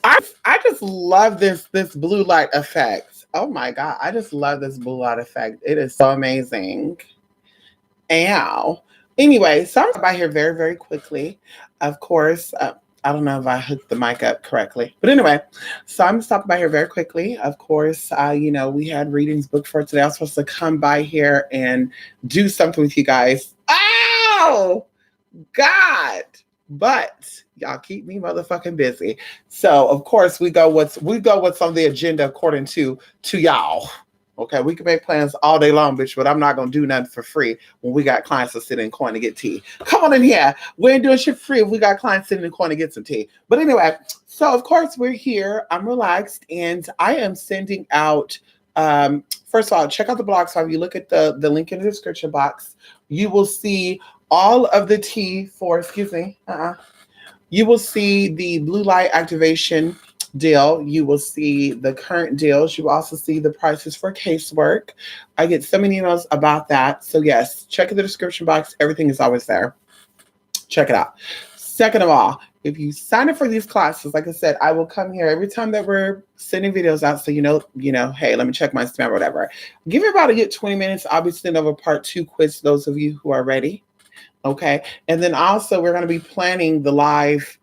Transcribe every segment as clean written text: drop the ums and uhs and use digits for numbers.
I just love this blue light effect. Oh my god, I just love this blue light effect. It is so amazing. Ow. Anyway, so I'm by here very, very quickly. Of course, I don't know if I hooked the mic up correctly, but anyway, so I'm stopping by here very quickly. Of course, we had readings booked for today. I was supposed to come by here and do something with you guys. Oh God! But y'all keep me motherfucking busy. So of course we go what's on the agenda according to y'all. Okay, we can make plans all day long, bitch, but I'm not gonna do nothing for free when we got clients to sit in coin to get tea. Come on in here. We ain't doing shit free if we got clients sitting in coin to get some tea. But anyway, so of course we're here. I'm relaxed and I am sending out first of all, check out the blog. So if you look at the link in the description box, you will see all of the tea for, excuse me, you will see the blue light activation deal. You will see the current deals. You will also see the prices for casework. I get so many emails about that. So, yes, check in the description box. Everything is always there. Check it out. Second of all, if you sign up for these classes, like I said, I will come here every time that we're sending videos out. So hey, let me check my spam or whatever. Give me about a good 20 minutes. I'll be sending over part 2 quiz to those of you who are ready. Okay. And then also we're going to be planning the live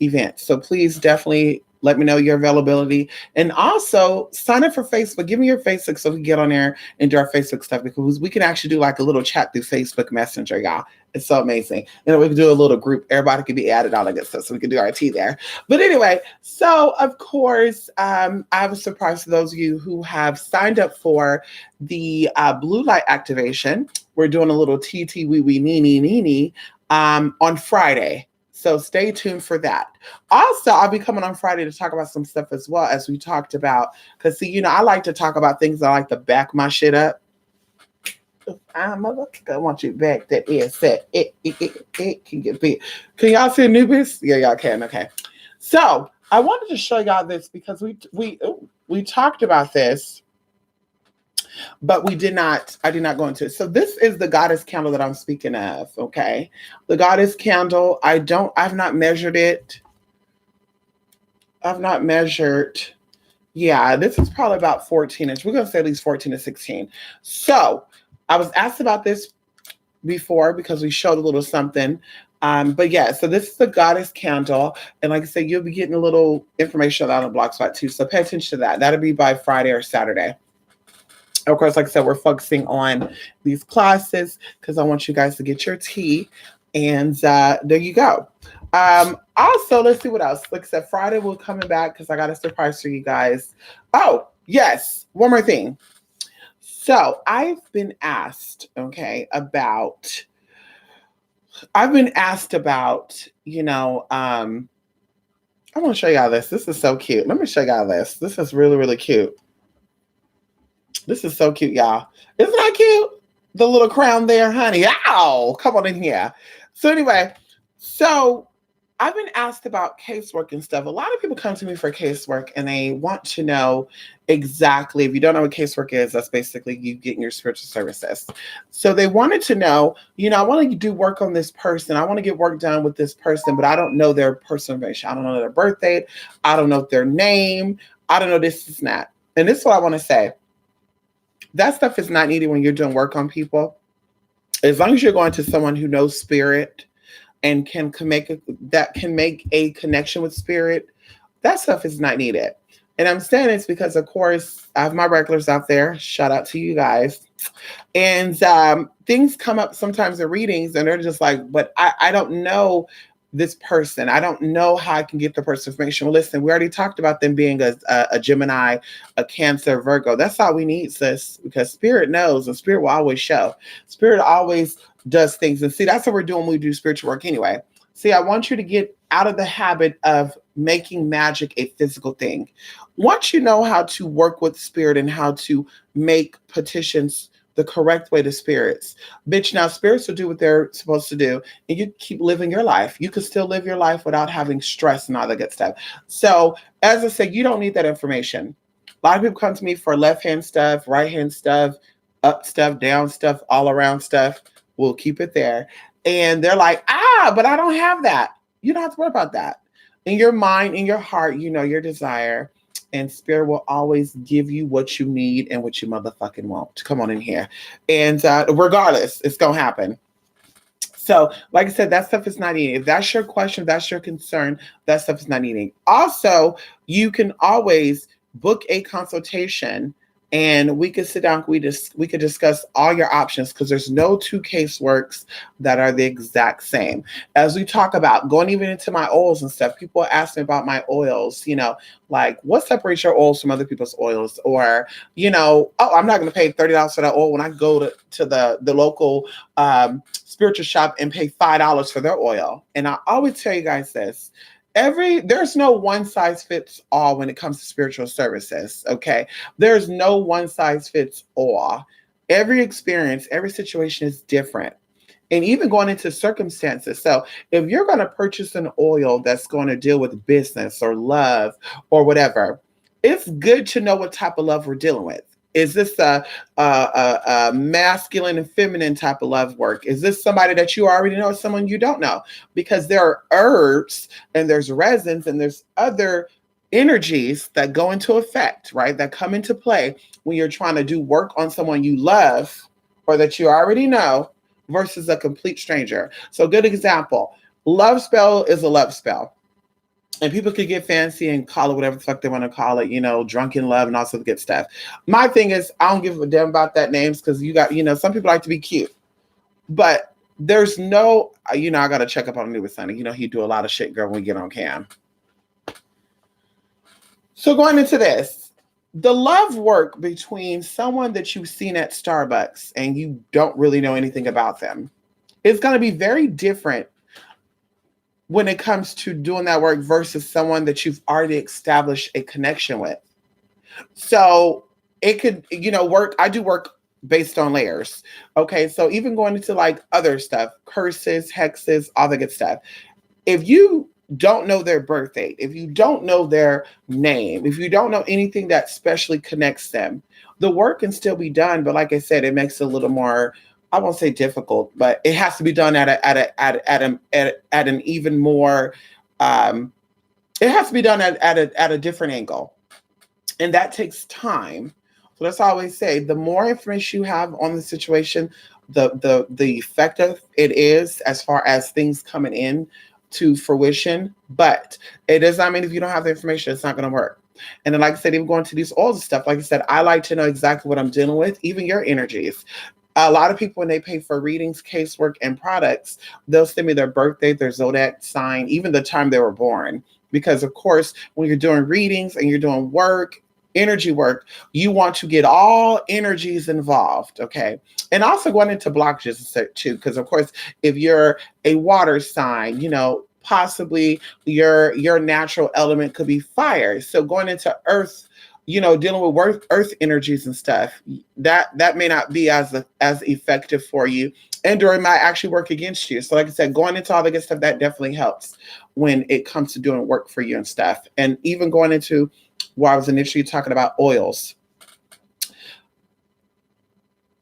event. So please definitely let me know your availability. And also sign up for Facebook. Give me your Facebook so we can get on there and do our Facebook stuff because we can actually do like a little chat through Facebook Messenger, y'all. It's so amazing. And we can do a little group. Everybody can be added, all that good stuff. So we can do our tea there. But anyway, so of course, I have a surprise for those of you who have signed up for the blue light activation. We're doing a little TT wee wee nee nee nee nee on Friday. So stay tuned for that. Also, I'll be coming on Friday to talk about some stuff as well as we talked about. Because, see, I like to talk about things. I like to back my shit up. I want you back that is set. It can get big. Can y'all see Anubis? Yeah, y'all can. Okay. So I wanted to show y'all this because we talked about this, but I did not go into it. So this is the goddess candle that I'm speaking of. Okay. The goddess candle. I've not measured it. Yeah, this is probably about 14 inch. We're going to say at least 14 to 16. So I was asked about this before because we showed a little something. But yeah, so this is the goddess candle. And like I said, you'll be getting a little information on the Blogspot too. So pay attention to that. That'll be by Friday or Saturday. Of course, like I said, we're focusing on these classes because I want you guys to get your tea. And there you go. Also, let's see what else. Like I said, Friday we're coming back because I got a surprise for you guys. Oh, yes. One more thing. So I've been asked, okay, about, I want to show y'all this. This is so cute. Let me show y'all this. This is really, really cute. This is so cute, y'all. Isn't that cute? The little crown there, honey. Ow! Come on in here. So anyway, I've been asked about casework and stuff. A lot of people come to me for casework and they want to know exactly, if you don't know what casework is, that's basically you getting your spiritual services. So they wanted to know, I want to do work on this person. I want to get work done with this person, but I don't know their personal information. I don't know their birth date. I don't know their name. I don't know this and that. And this is what I want to say. That stuff is not needed when you're doing work on people. As long as you're going to someone who knows spirit and can make a connection with spirit, that stuff is not needed. And I'm saying it's because, of course, I have my regulars out there. Shout out to you guys. And things come up sometimes in readings, and they're just like, but I don't know this person. I don't know how I can get the person's information. Well, listen, we already talked about them being a Gemini, a Cancer, Virgo. That's all we need, sis, because spirit knows and spirit will always show. Spirit always does things. And see, that's what we're doing when we do spiritual work anyway. See, I want you to get out of the habit of making magic a physical thing. Once you know how to work with spirit and how to make petitions the correct way to spirits, bitch, now spirits will do what they're supposed to do, and you keep living your life. You can still live your life without having stress and all that good stuff. So, as I said, you don't need that information. A lot of people come to me for left hand stuff, right hand stuff, up stuff, down stuff, all around stuff. We'll keep it there. And they're like, but I don't have that. You don't have to worry about that. In your mind, in your heart, you know your desire, and spirit will always give you what you need and what you motherfucking want. Come on in here. And regardless, it's going to happen. So, like I said, that stuff is not eating. If that's your question, that's your concern, that stuff is not eating. Also, you can always book a consultation and we could sit down, we could discuss all your options because there's no two caseworks that are the exact same. As we talk about going even into my oils and stuff, people ask me about my oils, like what separates your oils from other people's oils? Or, oh, I'm not going to pay $30 for that oil when I go to the local spiritual shop and pay $5 for their oil. And I always tell you guys this. There's no one size fits all when it comes to spiritual services. Okay. There's no one size fits all. Every experience, every situation is different. And even going into circumstances. So if you're going to purchase an oil that's going to deal with business or love or whatever, it's good to know what type of love we're dealing with. Is this a masculine and feminine type of love work? Is this somebody that you already know or someone you don't know? Because there are herbs and there's resins and there's other energies that go into effect, right? That come into play when you're trying to do work on someone you love or that you already know versus a complete stranger. So good example, love spell is a love spell. And people could get fancy and call it whatever the fuck they want to call it, drunken love and all sorts of good stuff. My thing is, I don't give a damn about that names because you got, some people like to be cute. But there's no, I got to check up on New Sunny. He do a lot of shit, girl, when we get on cam. So going into this, the love work between someone that you've seen at Starbucks and you don't really know anything about them is going to be very different when it comes to doing that work versus someone that you've already established a connection with. So it could, work. I do work based on layers. Okay. So even going into like other stuff, curses, hexes, all the good stuff. If you don't know their birth date, if you don't know their name, if you don't know anything that specially connects them, the work can still be done. But like I said, it makes it a little more, I won't say difficult, but it has to be done at an even more. It has to be done at a different angle, and that takes time. So that's why I always say: the more information you have on the situation, the effective it is as far as things coming in to fruition. But it does not mean if you don't have the information, it's not going to work. And then, like I said, even going to these all the stuff, like I said, I like to know exactly what I'm dealing with, even your energies. A lot of people, when they pay for readings, casework, and products, they'll send me their birthday, their zodiac sign, even the time they were born. Because, of course, when you're doing readings and you're doing work, energy work, you want to get all energies involved, okay? And also going into blockages too, because, of course, if you're a water sign, possibly your natural element could be fire. So going into earth, dealing with earth energies and stuff, that may not be as effective for you, and or it might actually work against you. So like I said, going into all the good stuff, that definitely helps when it comes to doing work for you and stuff. And even going into where I was initially talking about oils.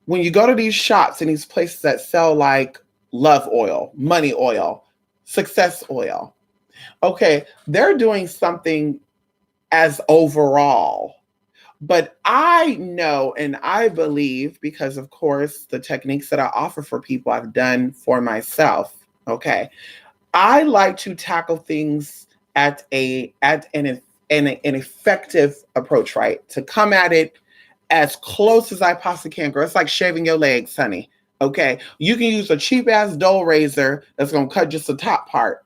When you go to these shops and these places that sell like love oil, money oil, success oil, okay, they're doing something as overall. But I know and I believe, because of course the techniques that I offer for people I've done for myself. Okay. I like to tackle things at an effective approach, right? To come at it as close as I possibly can, girl. It's like shaving your legs, honey. Okay. You can use a cheap ass dull razor that's gonna cut just the top part.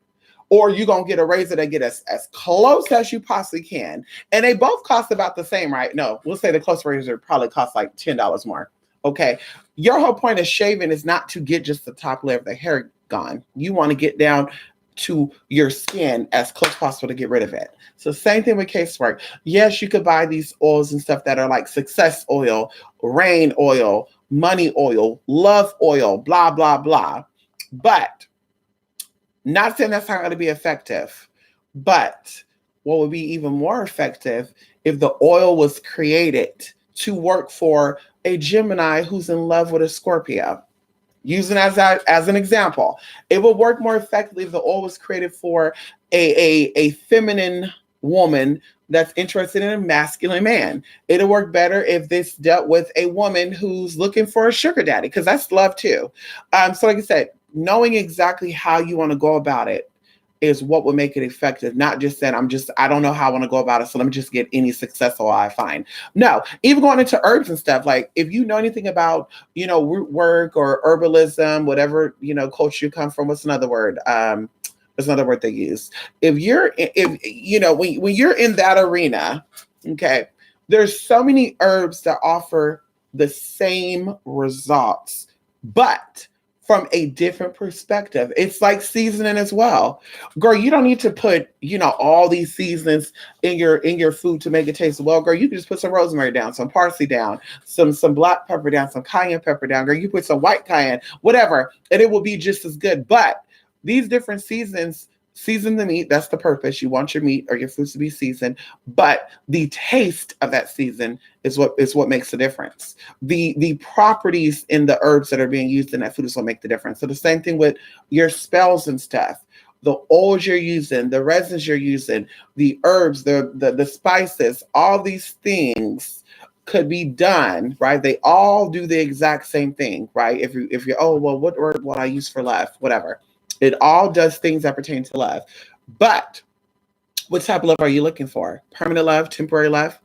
Or you're going to get a razor that get as close as you possibly can. And they both cost about the same, right? No, we'll say the close razor probably costs like $10 more. Okay. Your whole point of shaving is not to get just the top layer of the hair gone. You want to get down to your skin as close as possible to get rid of it. So same thing with casework. Yes, you could buy these oils and stuff that are like success oil, rain oil, money oil, love oil, blah, blah, blah. But not saying that's not going to be effective, but what would be even more effective if the oil was created to work for a Gemini who's in love with a Scorpio. Using as an example, it will work more effectively if the oil was created for a feminine woman that's interested in a masculine man. It'll work better if this dealt with a woman who's looking for a sugar daddy, because that's love too. So like I said, knowing exactly how you want to go about it is what will make it effective. Not just that I don't know how I want to go about it, so let me just get any successful I find. No, even going into herbs and stuff, like if you know anything about, root work or herbalism, whatever, culture you come from, what's another word? There's another word they use. When you're in that arena, okay, there's so many herbs that offer the same results, but from a different perspective. It's like seasoning as well. Girl, you don't need to put, all these seasonings in your food to make it taste well. Girl, you can just put some rosemary down, some parsley down, some black pepper down, some cayenne pepper down. Girl, you put some white cayenne, whatever, and it will be just as good. But these different seasons season the meat. That's the purpose. You want your meat or your foods to be seasoned, but the taste of that season is what makes the difference. The properties in the herbs that are being used in that food is what make the difference. So the same thing with your spells and stuff. The oils you're using, the resins you're using, the herbs, the spices, all these things could be done, right? They all do the exact same thing, right? If you're, oh, well, what herb will I use for love? Whatever. It all does things that pertain to love. But what type of love are you looking for? Permanent love, temporary love,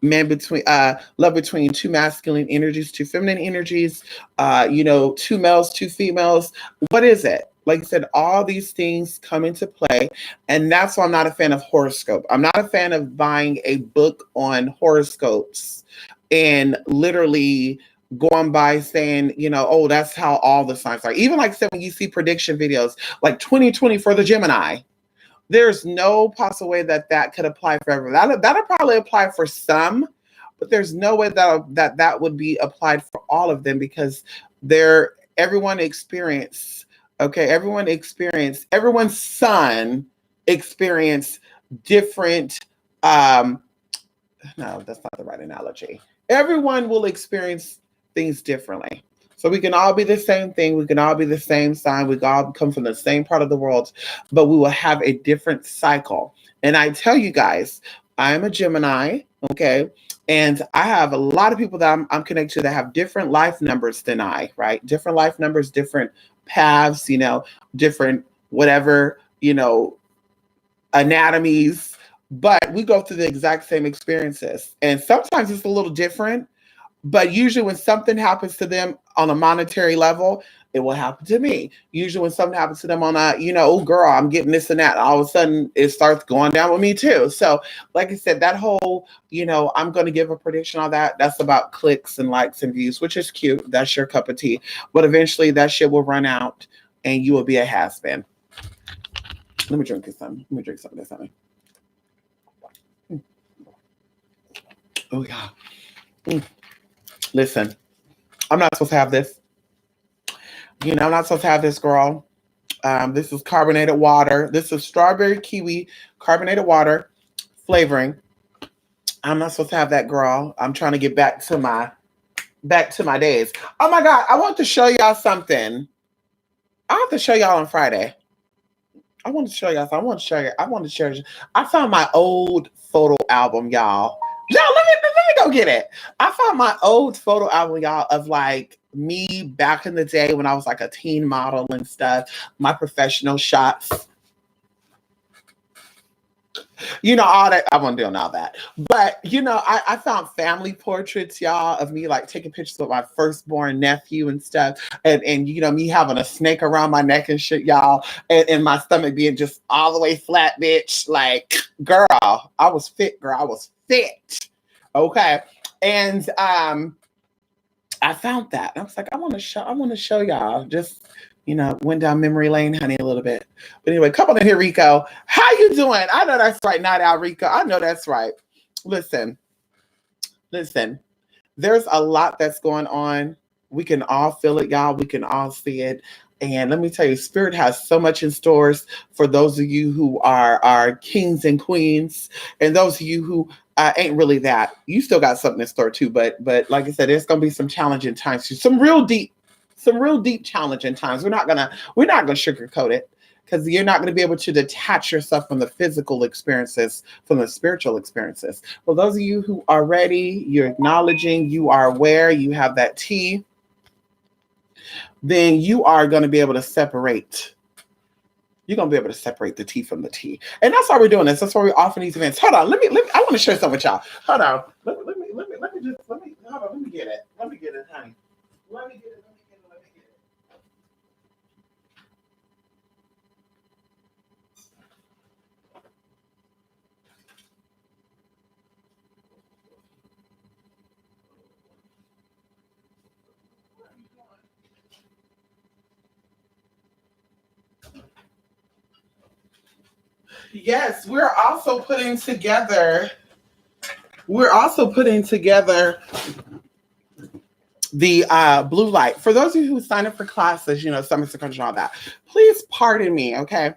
love between two masculine energies, two feminine energies, two males, two females. What is it? Like I said, all these things come into play. And that's why I'm not a fan of horoscope. I'm not a fan of buying a book on horoscopes and literally going by saying, oh, that's how all the signs are. Even like I said, when you see prediction videos, like 2020 for the Gemini, there's no possible way that could apply for everyone. That'll probably apply for some, but there's no way that would be applied for all of them, because everyone's son experience different, no, that's not the right analogy. Everyone will experience things differently. So we can all be the same thing. We can all be the same sign. We can all come from the same part of the world, but we will have a different cycle. And I tell you guys, I am a Gemini, okay? And I have a lot of people that I'm connected to that have different life numbers than I, right? Different life numbers, different paths, different whatever, anatomies, but we go through the exact same experiences. And sometimes it's a little different. But usually when something happens to them on a monetary level, it will happen to me. Usually when something happens to them on a, oh girl, I'm getting this and that, all of a sudden it starts going down with me too. So like I said, that whole, I'm going to give a prediction on that. That's about clicks and likes and views, which is cute. That's your cup of tea. But eventually that shit will run out and you will be a has-been. Let me drink some of this. Oh yeah. Listen, I'm not supposed to have this. I'm not supposed to have this, girl. This is carbonated water. This is strawberry kiwi carbonated water flavoring. I'm not supposed to have that, girl. I'm trying to get back to my days. Oh my God, I want to show y'all something. I have to show y'all on Friday. I want to share. I found my old photo album, y'all. Let me go get it. I found my old photo album, y'all, of like me back in the day when I was like a teen model and stuff, my professional shots. All that. I wasn't doing all that. But, I found family portraits, y'all, of me like taking pictures with my firstborn nephew and stuff. And me having a snake around my neck and shit, y'all. And my stomach being just all the way flat, bitch. Like, girl, I was fit, girl. I was fit. Okay. And I found that. I was like, I want to show y'all. Just, went down memory lane, honey, a little bit. But anyway, come on in here, Rico. How you doing? I know that's right. Not out, Rico. I know that's right. Listen. There's a lot that's going on. We can all feel it, y'all. We can all see it. And let me tell you, Spirit has so much in stores for those of you who are kings and queens, and those of you who ain't really that. You still got something in store too, but like I said, there's gonna be some challenging times, some real deep some real deep challenging times. We're not gonna sugarcoat it because you're not gonna be able to detach yourself from the physical experiences, from the spiritual experiences. Well, those of you who are ready, you're acknowledging, you are aware, you have that tea, then you are gonna be able to separate. You're gonna be able to separate the tea from the tea, and that's why we're doing this. That's why we're offering these events. Hold on, let me. I want to share something with y'all. Hold on, hold on. Let me get it. Let me get it, honey. Let me get it. Let me get it. Let me get it. Yes, we're also putting together. We're also putting together the blue light. For those of you who sign up for classes, summer security and all that, please pardon me, okay?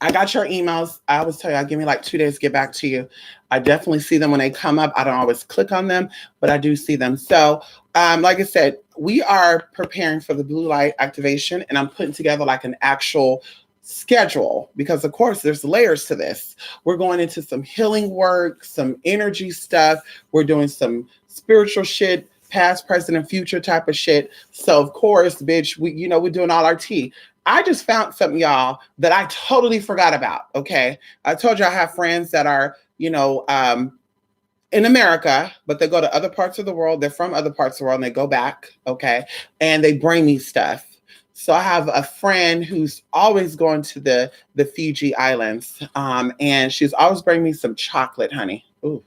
I got your emails. I always tell you, I'll give me like 2 days to get back to you. I definitely see them when they come up. I don't always click on them, but I do see them. So, like I said, we are preparing for the blue light activation, and I'm putting together like an actual schedule because, of course, there's layers to this. We're going into some healing work, some energy stuff. We're doing some spiritual shit, past, present, and future type of shit. So, of course, bitch, we're doing all our tea. I just found something, y'all, that I totally forgot about. Okay. I told you I have friends that are, in America, but they go to other parts of the world. They're from other parts of the world and they go back. Okay. And they bring me stuff. So I have a friend who's always going to the Fiji Islands. And she's always bringing me some chocolate, honey. Ooh.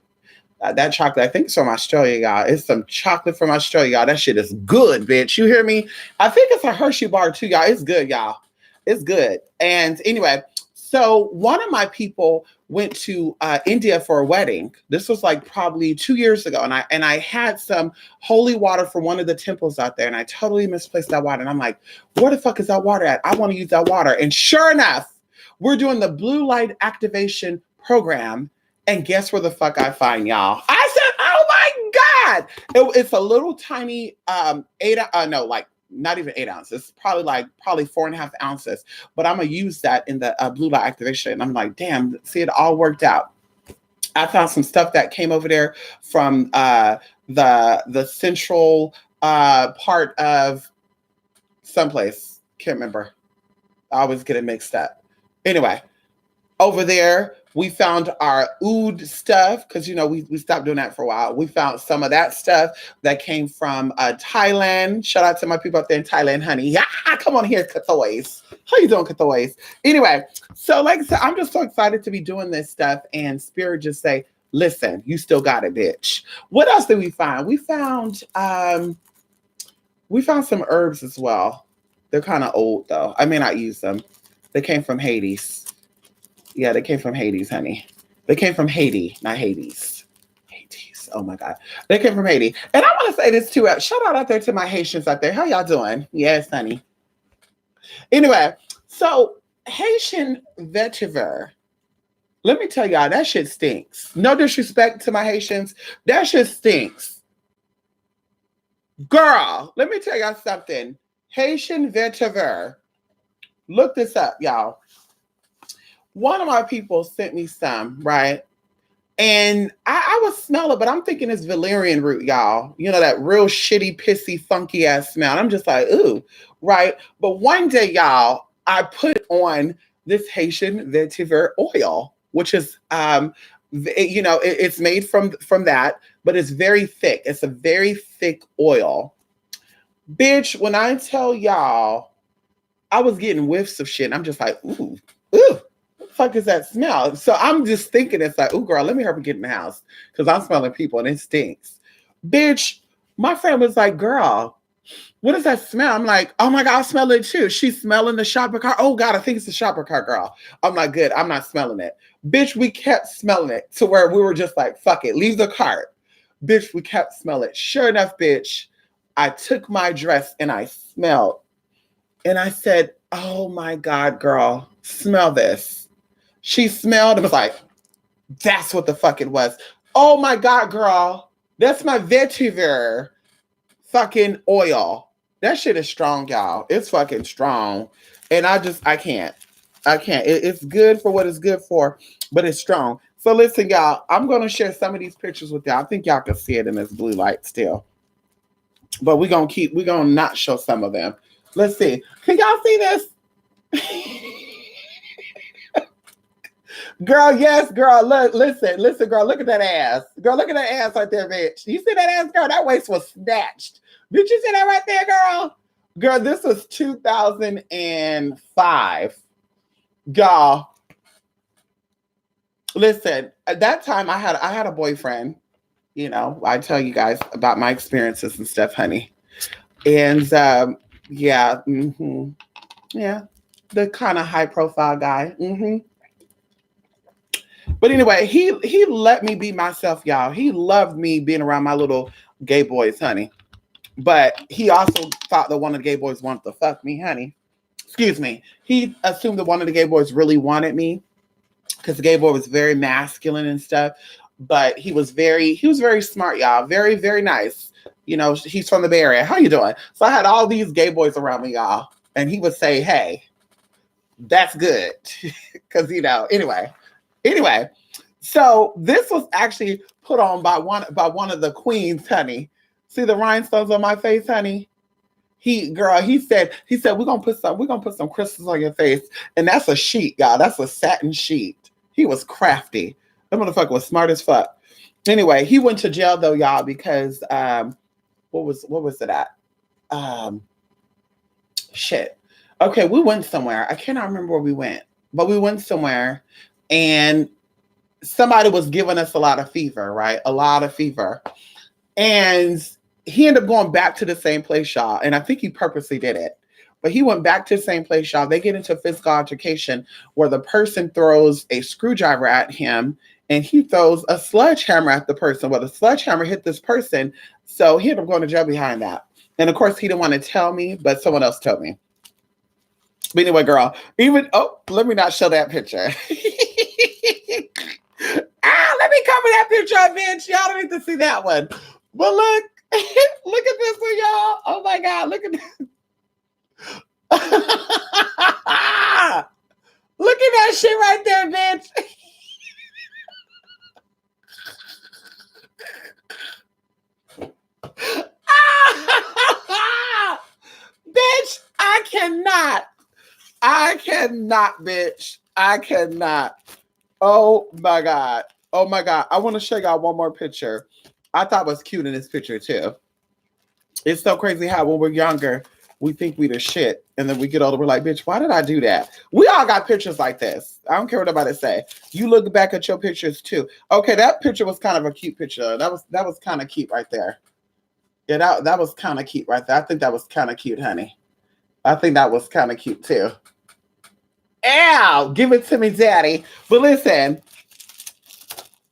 That chocolate, I think it's from Australia, y'all. It's some chocolate from Australia, y'all. That shit is good, bitch. You hear me? I think it's a Hershey bar too, y'all. It's good, y'all. It's good. And anyway, so one of my people went to India for a wedding. This was like probably 2 years ago. And I had some holy water from one of the temples out there. And I totally misplaced that water. And I'm like, where the fuck is that water at? I want to use that water. And sure enough, we're doing the blue light activation program. And guess where the fuck I find y'all? I said, oh my God. It's a little tiny not even 8 ounces, probably 4.5 ounces. But I'm gonna use that in the blue light activation. And I'm like, damn, see, it all worked out. I found some stuff that came over there from the central part of someplace. Can't remember. I always get it mixed up. Anyway, over there, we found our oud stuff because, we stopped doing that for a while. We found some of that stuff that came from Thailand. Shout out to my people out there in Thailand, honey. Yeah, come on here, Katoys. How you doing, Katoys? Anyway, so like I said, I'm just so excited to be doing this stuff. And Spirit just say, listen, you still got it, bitch. What else did we find? We found some herbs as well. They're kind of old, though. I may not use them. They came from Hades. Yeah, they came from Hades, honey. They came from Haiti, not Hades. Hades. Oh my God. They came from Haiti. And I want to say this too. Shout out there to my Haitians out there. How y'all doing? Yes, honey. Anyway, so Haitian vetiver. Let me tell y'all, that shit stinks. No disrespect to my Haitians. That shit stinks. Girl, let me tell y'all something. Haitian vetiver. Look this up, y'all. One of my people sent me some, right? And I would smell it, but I'm thinking it's valerian root, y'all. That real shitty, pissy, funky ass smell. I'm just like, ooh, right? But one day, y'all, I put on this Haitian vetiver oil, which is, it's made from that, but it's very thick. It's a very thick oil. Bitch, when I tell y'all, I was getting whiffs of shit. And I'm just like, ooh. Fuck is that smell? So I'm just thinking it's like, ooh, girl, let me help her get in the house because I'm smelling people and it stinks. Bitch, my friend was like, girl, what does that smell? I'm like, oh my God, I smell it too. She's smelling the shopper car. Oh God, I think it's the shopper car, girl. I'm like, good. I'm not smelling it. Bitch, we kept smelling it to where we were just like, fuck it, leave the cart. Bitch, we kept smelling it. Sure enough, bitch, I took my dress and I smelled. And I said, oh my God, girl, smell this. She smelled and was like, that's what the fuck it was. Oh my God, girl. That's my vetiver fucking oil. That shit is strong, y'all. It's fucking strong. And I can't. I can't. It's good for what it's good for, but it's strong. So listen, y'all, I'm going to share some of these pictures with y'all. I think y'all can see it in this blue light still. But we're going to not show some of them. Let's see. Can y'all see this? Girl, yes, girl. Listen, girl. Look at that ass. Girl, look at that ass right there, bitch. You see that ass, girl? That waist was snatched. Did you see that right there, girl? Girl, this was 2005. Y'all, listen, at that time I had a boyfriend. You know, I tell you guys about my experiences and stuff, honey. And yeah, yeah, the kind of high profile guy. But anyway, he let me be myself, y'all. He loved me being around my little gay boys, honey. But he also thought that one of the gay boys wanted to fuck me, honey. Excuse me. He assumed that one of the gay boys really wanted me because the gay boy was very masculine and stuff. But he was very smart, y'all. Very, very nice. You know, he's from the Bay Area. How you doing? So I had all these gay boys around me, y'all. And he would say, hey, that's good. Because, you know, anyway. So this was actually put on by one of the queens, honey. See the rhinestones on my face, honey? He said, we're gonna put some crystals on your face. And that's a sheet, y'all. That's a satin sheet. He was crafty. That motherfucker was smart as fuck. Anyway, he went to jail though, y'all, because what was it at? Shit. Okay, we went somewhere. I cannot remember where we went, but we went somewhere and somebody was giving us a lot of fever, right? A lot of fever. And he ended up going back to the same place, y'all. And I think he purposely did it. But he went back to the same place, y'all. They get into a physical altercation where the person throws a screwdriver at him and he throws a sledgehammer at the person. Well, the sledgehammer hit this person. So he ended up going to jail behind that. And of course, he didn't want to tell me, but someone else told me. But anyway, girl, let me not show that picture. Let me cover that picture up, bitch. Y'all don't need to see that one. But look, look at this one, y'all. Oh my God, look at this. Look at that shit right there, bitch. Bitch, I cannot, bitch. I cannot. Oh my God. Oh my God. I want to show y'all one more picture. I thought was cute in this picture too. It's so crazy how when we're younger, we think we the shit. And then we get older, we're like, bitch, why did I do that? We all got pictures like this. I don't care what nobody say. You look back at your pictures too. Okay, that picture was kind of a cute picture. That was kind of cute right there. Yeah, that was kind of cute right there. I think that was kind of cute, honey. I think that was kind of cute too. Ow, give it to me, daddy. But listen,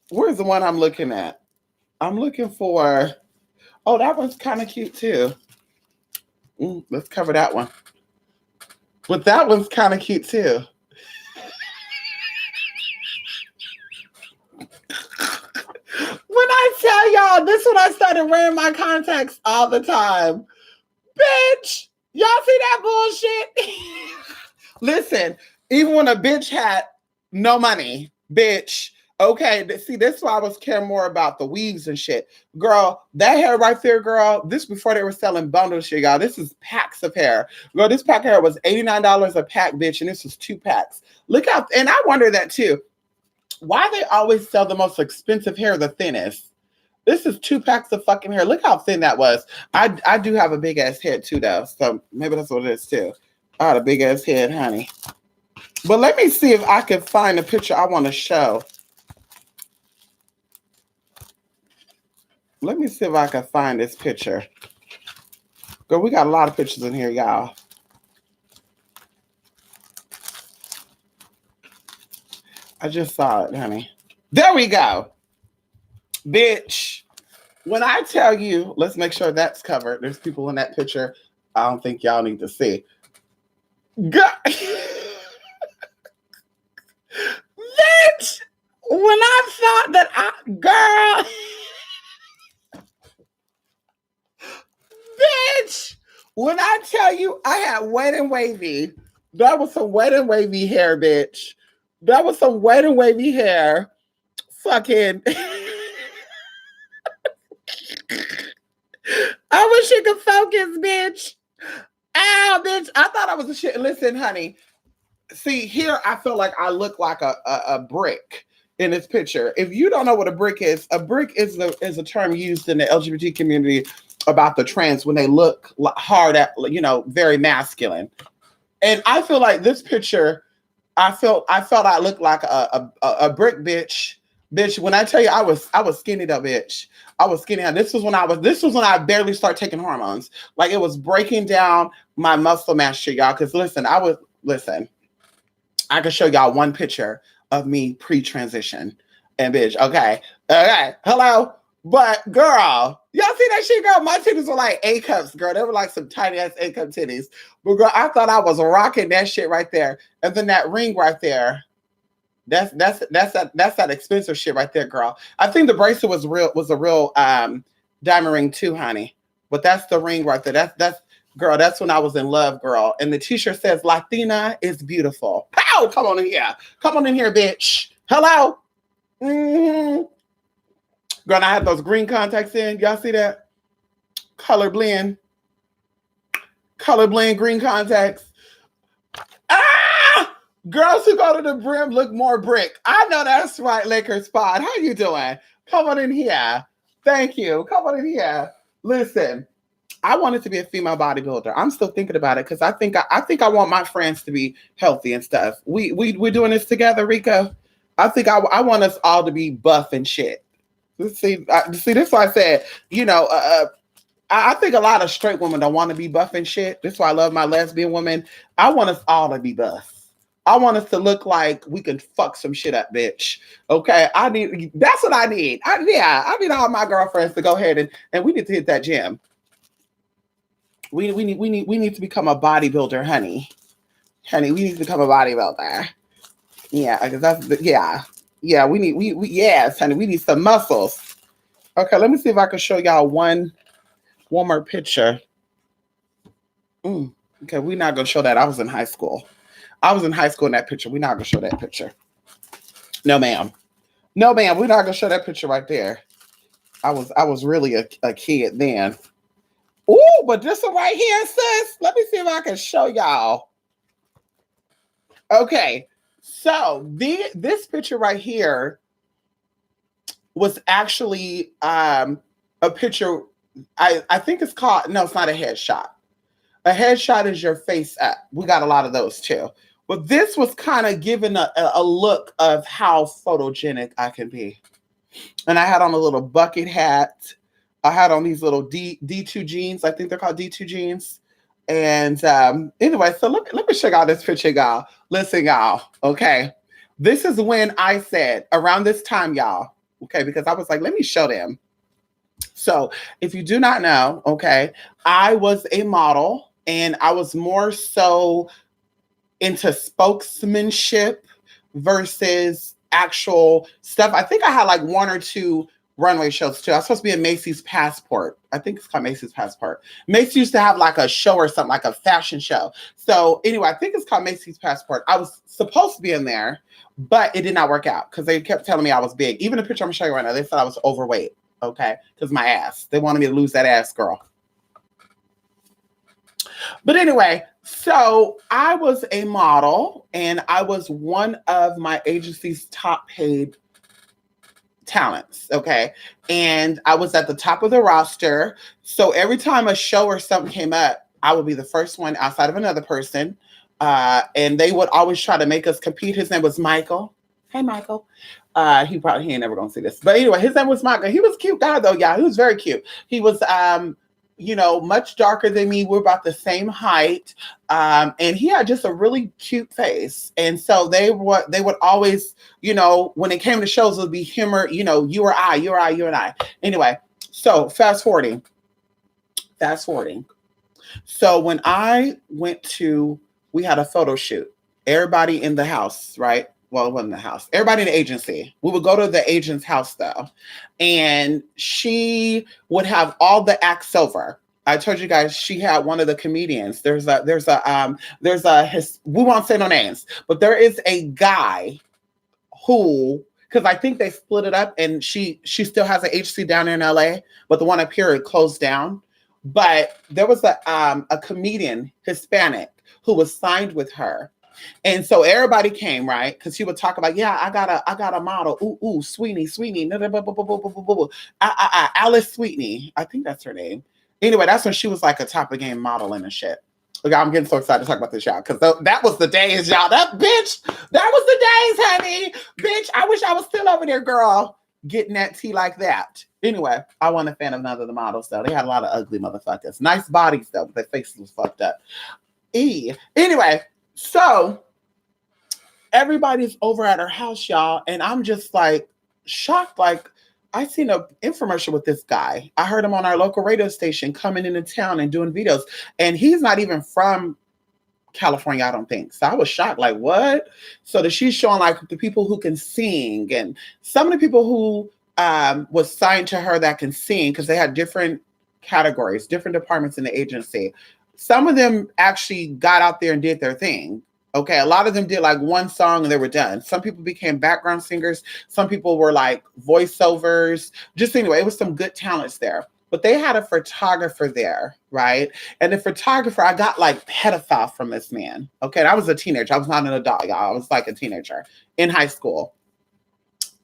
where's the one I'm looking at? I'm looking for, oh, that one's kind of cute too. Let's cover that one. But that one's kind of cute too. When I tell y'all, this is when I started wearing my contacts all the time. Bitch, y'all see that bullshit? Listen, even when a bitch had no money, bitch. Okay, see, this is why I was caring more about the weaves and shit. Girl, that hair right there, girl, this before they were selling bundles shit, y'all. This is packs of hair. Girl, this pack of hair was $89 a pack, bitch, and this was 2 packs. Look out, and I wonder that too. Why they always sell the most expensive hair the thinnest? This is 2 packs of fucking hair. Look how thin that was. I do have a big ass head too, though. So maybe that's what it is too. I had a big ass head, honey. But let me see if I can find a picture I want to show. Let me see if I can find this picture. Girl, we got a lot of pictures in here, y'all. I just saw it, honey. There we go. Bitch. When I tell you, let's make sure that's covered. There's people in that picture I don't think y'all need to see. God. Bitch. When I thought that girl. Bitch. When I tell you I had wet and wavy, that was some wet and wavy hair, bitch. That was some wet and wavy hair. Fucking. I wish you could focus, bitch. Ow, bitch. I thought I was a shit. Listen, honey. See, here I feel like I look like a brick in this picture. If you don't know what a brick is a term used in the LGBT community about the trans when they look hard at, very masculine. And I feel like this picture, I felt I looked like a brick bitch. Bitch, when I tell you I was skinny though, bitch. I was skinny. This was when I barely started taking hormones. Like it was breaking down my muscle mass shit, y'all. Because listen, I can show y'all one picture of me pre-transition. And bitch, okay. Hello. But girl, y'all see that shit, girl? My titties were like A cups, girl. They were like some tiny ass A cup titties. But girl, I thought I was rocking that shit right there. And then that ring right there. That's that expensive shit right there, girl. I think the bracelet was a real diamond ring too, honey. But that's the ring right there. That's girl, that's when I was in love, girl. And the t-shirt says Latina is beautiful. Pow! Come on in here. Come on in here, bitch. Hello. Mm-hmm. Girl, and I had those green contacts in. Y'all see that? Color blend green contacts. Ah! Girls who go to the brim look more brick. I know that's right, Lakers Spot. How you doing? Come on in here. Thank you. Come on in here. Listen, I wanted to be a female bodybuilder. I'm still thinking about it because I think I want my friends to be healthy and stuff. We're doing this together, Rico. I think I want us all to be buff and shit. See, this is why I said, I think a lot of straight women don't want to be buff and shit. That's why I love my lesbian women. I want us all to be buff. I want us to look like we can fuck some shit up, bitch. Okay, that's what I need. I need all my girlfriends to go ahead and we need to hit that gym. We need to become a bodybuilder, honey. Honey, we need to become a bodybuilder. Yeah, because yes, honey, we need some muscles. Okay, let me see if I can show y'all one more picture. Okay, we're not gonna show that. I was in high school. In that picture. We're not gonna show that picture. No, ma'am. We're not gonna show that picture right there. I was really a kid then. Ooh, but this one right here, sis. Let me see if I can show y'all. Okay, so this picture right here was actually a picture. I think it's called. No, it's not a headshot. A headshot is your face up. We got a lot of those too. But this was kind of giving a look of how photogenic I can be. And I had on a little bucket hat. I had on these little D2 jeans. I think they're called D2 jeans. And anyway, so let me show y'all this picture, y'all. Listen, y'all. Okay. This is when I said, around this time, y'all. Okay, because I was like, let me show them. So if you do not know, okay, I was a model and I was more so into spokesmanship versus actual stuff. I think I had like one or two runway shows too. I was supposed to be in Macy's Passport. I think it's called Macy's Passport. Macy's used to have like a show or something, like a fashion show. So anyway, I think it's called Macy's Passport. I was supposed to be in there, but it did not work out because they kept telling me I was big. Even the picture I'm gonna show you right now, they said I was overweight. Okay, because my ass. They wanted me to lose that ass, girl. But anyway, so I was a model and I was one of my agency's top paid talents. Okay. And I was at the top of the roster. So every time a show or something came up, I would be the first one outside of another person. And they would always try to make us compete. His name was Michael. Hey, Michael. He ain't never gonna see this. But anyway, his name was Michael. He was a cute guy though, yeah. He was very cute. He was much darker than me. We're about the same height. And he had just a really cute face. And so they would always, when it came to shows, it would be him or, you or I, you and I. Anyway, so fast forwarding. So when I we had a photo shoot. Everybody in the house, right? Well, it wasn't the house. Everybody in the agency. We would go to the agent's house though. And she would have all the acts over. I told you guys she had one of the comedians. We won't say no names, but there is a guy who, because I think they split it up, and she still has an HC down in LA, but the one up here it closed down. But there was a comedian, Hispanic, who was signed with her. And so everybody came, right? Because she would talk about, yeah, I got a model. Ooh, Sweeney, Alice Sweetney. I think that's her name. Anyway, that's when she was like a top of the game modeling and shit. Look, I'm getting so excited to talk about this, y'all, because that was the days, y'all. That was the days, honey. Bitch, I wish I was still over there, girl, getting that tea like that. Anyway, I wasn't a fan of none of the models, though. They had a lot of ugly motherfuckers. Nice bodies, though, but their faces was fucked up. Anyway, so everybody's over at her house, y'all, and I'm just like shocked. Like, I seen an infomercial with this guy. I heard him on our local radio station coming into town and doing videos, and he's not even from California, I don't think. So I was shocked, like, what? So that she's showing like the people who can sing, and some of the people who was signed to her that can sing, because they had different categories, different departments in the agency. Some of them actually got out there and did their thing. Okay, a lot of them did like one song and they were done. Some people became background singers. Some people were like voiceovers. Just anyway, it was some good talents there. But they had a photographer there, right? And the photographer, I got like pedophile from this man. Okay, I was a teenager. I was not an adult, y'all. I was like a teenager in high school.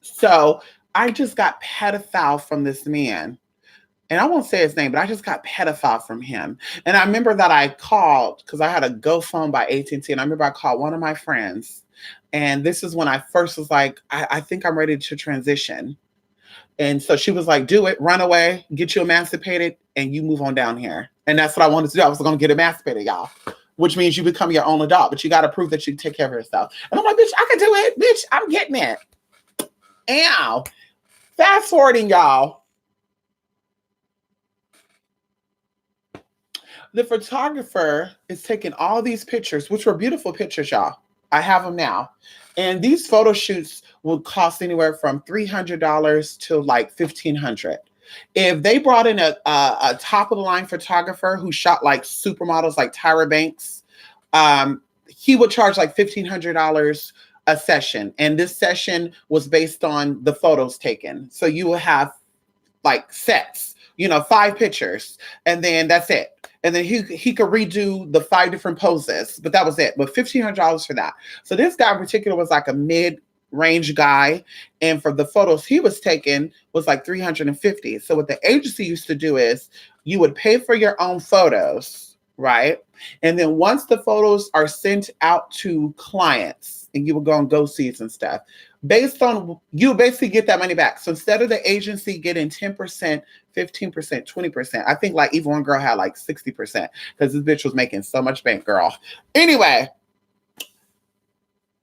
So I just got pedophile from this man. And I won't say his name, but I just got pedophile from him. And I remember that I called, because I had a Go phone by AT&T, and I remember I called one of my friends. And this is when I first was like, I think I'm ready to transition. And so she was like, do it, run away, get you emancipated, and you move on down here. And that's what I wanted to do. I was going to get emancipated, y'all, which means you become your own adult, but you got to prove that you take care of yourself. And I'm like, bitch, I can do it. Bitch, I'm getting it. Ow. Fast forwarding, y'all. The photographer is taking all these pictures, which were beautiful pictures, y'all. I have them now. And these photo shoots would cost anywhere from $300 to like $1,500. If they brought in a top of the line photographer who shot like supermodels like Tyra Banks, he would charge like $1,500 a session. And this session was based on the photos taken. So you will have like sets, 5 pictures, and then that's it. And then he could redo the 5 different poses, but that was it. But $1,500 for that. So this guy in particular was like a mid-range guy, and for the photos he was taking was like $350. So what the agency used to do is you would pay for your own photos, right? And then once the photos are sent out to clients, and you would go on GoSees and stuff, based on, you basically get that money back. So instead of the agency getting 10%, 15%, 20%, I think like even one girl had like 60% because this bitch was making so much bank, girl. Anyway,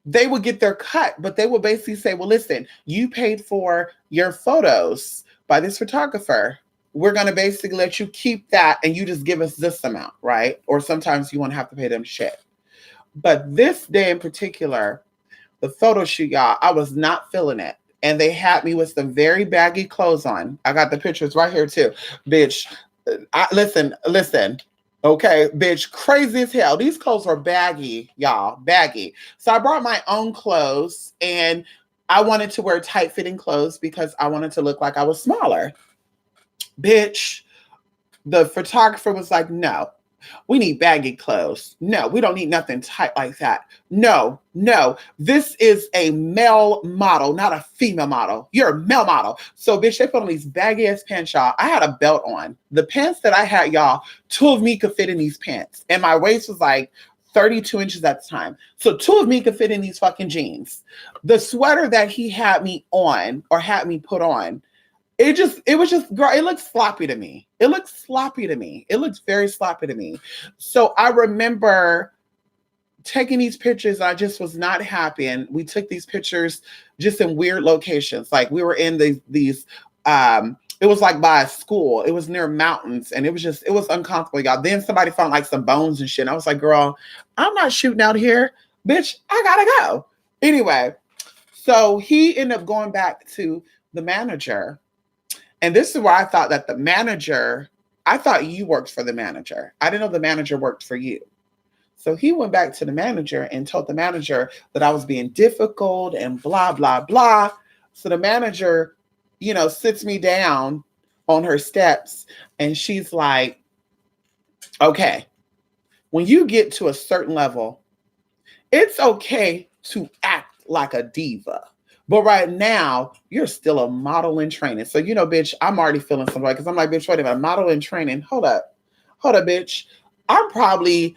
they would get their cut, but they would basically say, well, listen, you paid for your photos by this photographer. We're going to basically let you keep that and you just give us this amount, right? Or sometimes you won't have to pay them shit. But this day in particular, the photo shoot, y'all, I was not feeling it. And they had me with some very baggy clothes on. I got the pictures right here too. Bitch, listen. Okay, bitch, crazy as hell. These clothes are baggy, y'all, baggy. So I brought my own clothes, and I wanted to wear tight-fitting clothes because I wanted to look like I was smaller. Bitch, the photographer was like, no, we need baggy clothes. No, we don't need nothing tight like that. No. This is a male model, not a female model. You're a male model. So, bitch, they put on these baggy ass pants, y'all. I had a belt on. The pants that I had, y'all, 2 of me could fit in these pants. And my waist was like 32 inches at the time. So 2 of me could fit in these fucking jeans. The sweater that he had me on or had me put on, it was just, girl, it looked sloppy to me. It looked very sloppy to me. So I remember taking these pictures. I just was not happy. And we took these pictures just in weird locations. Like we were in these it was like by a school. It was near mountains. And it was uncomfortable, y'all. Then somebody found like some bones and shit. And I was like, girl, I'm not shooting out here. Bitch, I gotta go. Anyway, so he ended up going back to the manager. And this is where I thought that the manager I thought you worked for the manager. I didn't know the manager worked for you. So he went back to the manager and told the manager that I was being difficult and blah, blah, blah. So the manager, sits me down on her steps and she's like, okay, when you get to a certain level, it's okay to act like a diva. But right now, you're still a model in training. So, bitch, I'm already feeling some way because I'm like, bitch, wait a minute, model in training. Hold up, bitch. I'm probably,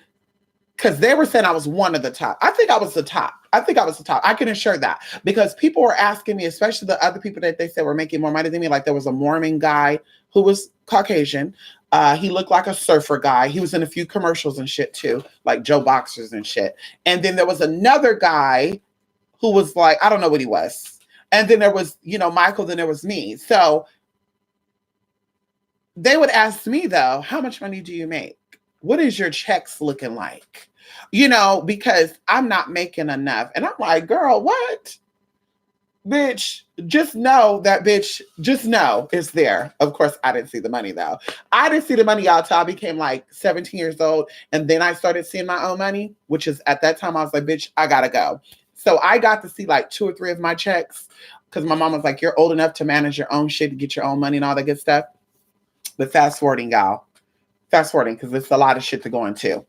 because they were saying I was one of the top. I think I was the top. I can assure that because people were asking me, especially the other people that they said were making more money than me. Like there was a Mormon guy who was Caucasian. He looked like a surfer guy. He was in a few commercials and shit too, like Joe Boxers and shit. And then there was another guy who was like, I don't know what he was. And then there was, Michael, then there was me. So they would ask me though, how much money do you make? What is your checks looking like? Because I'm not making enough. And I'm like, girl, what? Bitch, just know that just know it's there. Of course, I didn't see the money though. I didn't see the money, y'all, till I became like 17 years old. And then I started seeing my own money, which is at that time I was like, bitch, I gotta go. So I got to see like 2 or 3 of my checks because my mom was like, you're old enough to manage your own shit, to get your own money and all that good stuff. But fast forwarding, y'all. Fast forwarding, because it's a lot of shit to go into.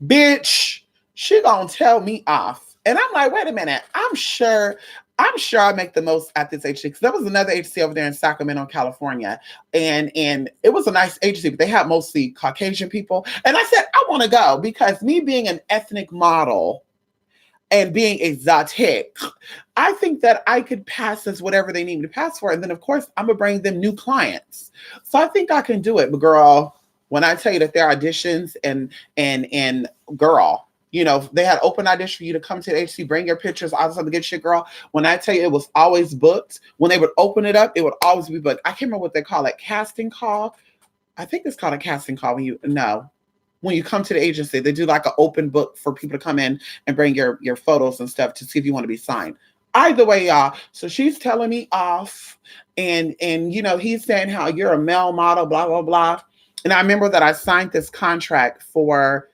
Bitch, she gonna tell me off. And I'm like, wait a minute. I'm sure I make the most at this agency. Because there was another agency over there in Sacramento, California. And it was a nice agency, but they had mostly Caucasian people. And I said, I want to go because me being an ethnic model and being exotic, I think that I could pass as whatever they need me to pass for. And then, of course, I'm going to bring them new clients. So I think I can do it. But girl, when I tell you that there are auditions and girl, they had open audition for you to come to the agency, bring your pictures, all this other good shit, girl. When I tell you it was always booked, when they would open it up, it would always be booked. I can't remember what they call it, casting call. I think it's called a casting call when you come to the agency, they do like an open book for people to come in and bring your photos and stuff to see if you want to be signed. Either way, y'all. So she's telling me off and he's saying how you're a male model, blah, blah, blah. And I remember that I signed this contract for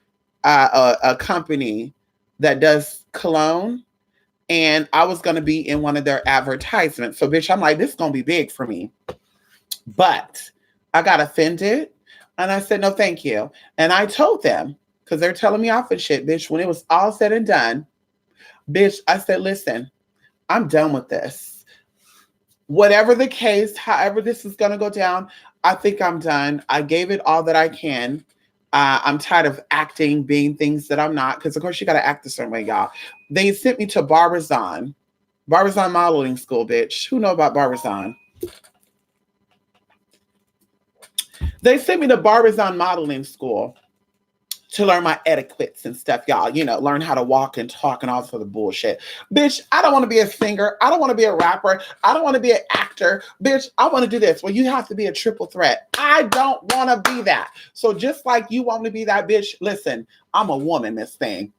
a company that does cologne. And I was going to be in one of their advertisements. So, bitch, I'm like, this is going to be big for me. But I got offended. And I said, no, thank you. And I told them, because they're telling me off and shit, bitch, when it was all said and done, bitch, I said, listen, I'm done with this. Whatever the case, however this is going to go down, I think I'm done. I gave it all that I can. I'm tired of acting, being things that I'm not, because of course you got to act a certain way, y'all. They sent me to Barbizon Modeling School, bitch. Who know about Barbizon? They sent me to Barbizon Modeling School to learn my etiquettes and stuff, y'all. Learn how to walk and talk and all this other bullshit. Bitch, I don't want to be a singer. I don't want to be a rapper. I don't want to be an actor. Bitch, I want to do this. Well, you have to be a triple threat. I don't want to be that. So just like you want to be that, bitch, listen, I'm a woman, this thing.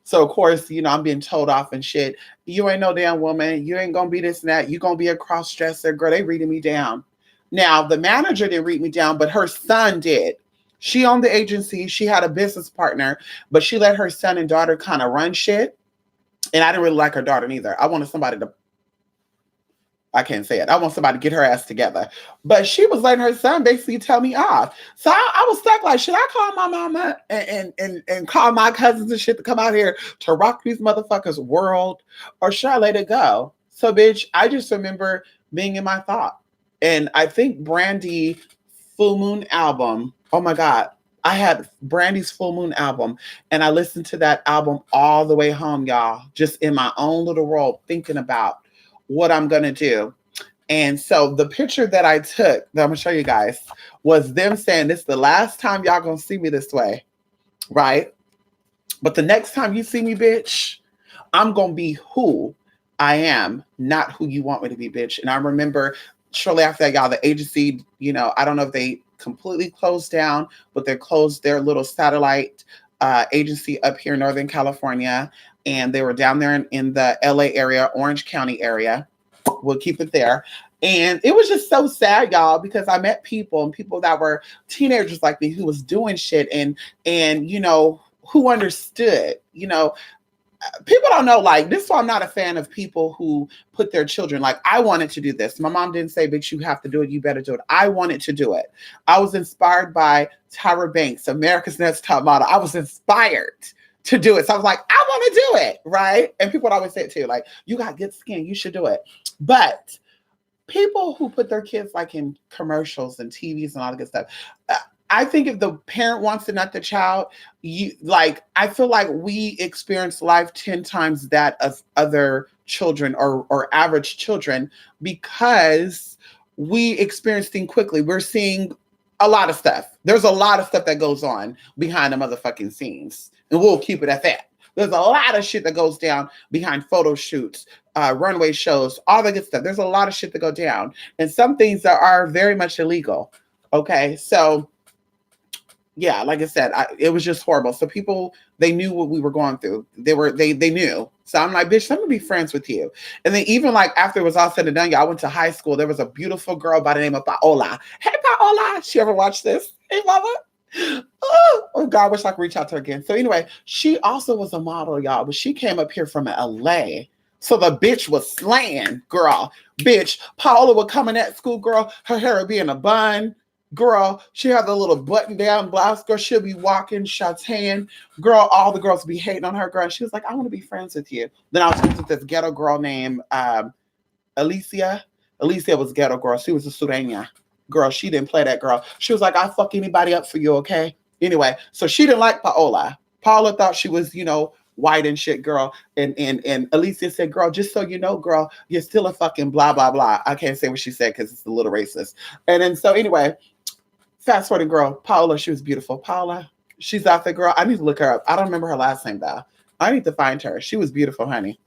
So, of course, I'm being told off and shit. You ain't no damn woman. You ain't going to be this and that. You going to be a cross-dresser. Girl, they reading me down. Now, the manager didn't read me down, but her son did. She owned the agency. She had a business partner, but she let her son and daughter kind of run shit. And I didn't really like her daughter neither. I wanted somebody to, I can't say it. I want somebody to get her ass together. But she was letting her son basically tell me off. So I was stuck like, should I call my mama and call my cousins and shit to come out here to rock these motherfuckers' world? Or should I let it go? So, bitch, I just remember being in my thought. And I think Brandy Full Moon album, oh my God, I had Brandy's Full Moon album and I listened to that album all the way home, y'all, just in my own little world, thinking about what I'm going to do. And so the picture that I took, that I'm going to show you guys, was them saying, this is the last time y'all going to see me this way, right? But the next time you see me, bitch, I'm going to be who I am, not who you want me to be, bitch. And I remember shortly after that, y'all, the agency, I don't know if they completely closed down, but they closed their little satellite agency up here in Northern California. And they were down there in the LA area, Orange County area. We'll keep it there. And it was just so sad, y'all, because I met people and people that were teenagers like me who was doing shit and who understood, people don't know, like, this is why I'm not a fan of people who put their children, like, I wanted to do this. My mom didn't say, bitch, you have to do it. You better do it. I wanted to do it. I was inspired by Tyra Banks, America's Next Top Model. I was inspired to do it. So I was like, I want to do it, right? And people would always say it too, like, you got good skin. You should do it. But people who put their kids like in commercials and TVs and all that good stuff, I think if the parent wants to nut the child, I feel like we experience life 10 times that of other children or average children because we experience things quickly. We're seeing a lot of stuff. There's a lot of stuff that goes on behind the motherfucking scenes. And we'll keep it at that. There's a lot of shit that goes down behind photo shoots, runway shows, all the good stuff. There's a lot of shit that go down. And some things that are very much illegal. Okay, so yeah, like I said, it was just horrible. So people, they knew what we were going through. They knew. So I'm like, bitch, let me be friends with you. And then even like after it was all said and done, y'all, I went to high school. There was a beautiful girl by the name of Paola. Hey, Paola. She ever watched this? Hey, mama. Oh God, I wish I could reach out to her again. So anyway, she also was a model, y'all, but she came up here from LA. So the bitch was slaying, girl. Bitch, Paola would come in at school, girl. Her hair would be in a bun. Girl, she had the little button-down blouse. Girl, she'll be walking, shouting. Girl, all the girls be hating on her. Girl, she was like, I want to be friends with you. Then I was friends with this ghetto girl named Alicia. Alicia was ghetto girl. She was a Sureña girl. She didn't play that girl. She was like, I'll fuck anybody up for you, okay? Anyway, so she didn't like Paola. Paola thought she was, white and shit, girl. And Alicia said, girl, just so you know, girl, you're still a fucking blah, blah, blah. I can't say what she said because it's a little racist. And then so anyway, fast forward, girl, Paola, she was beautiful. Paola, she's out there, girl. I need to look her up. I don't remember her last name, though. I need to find her. She was beautiful, honey.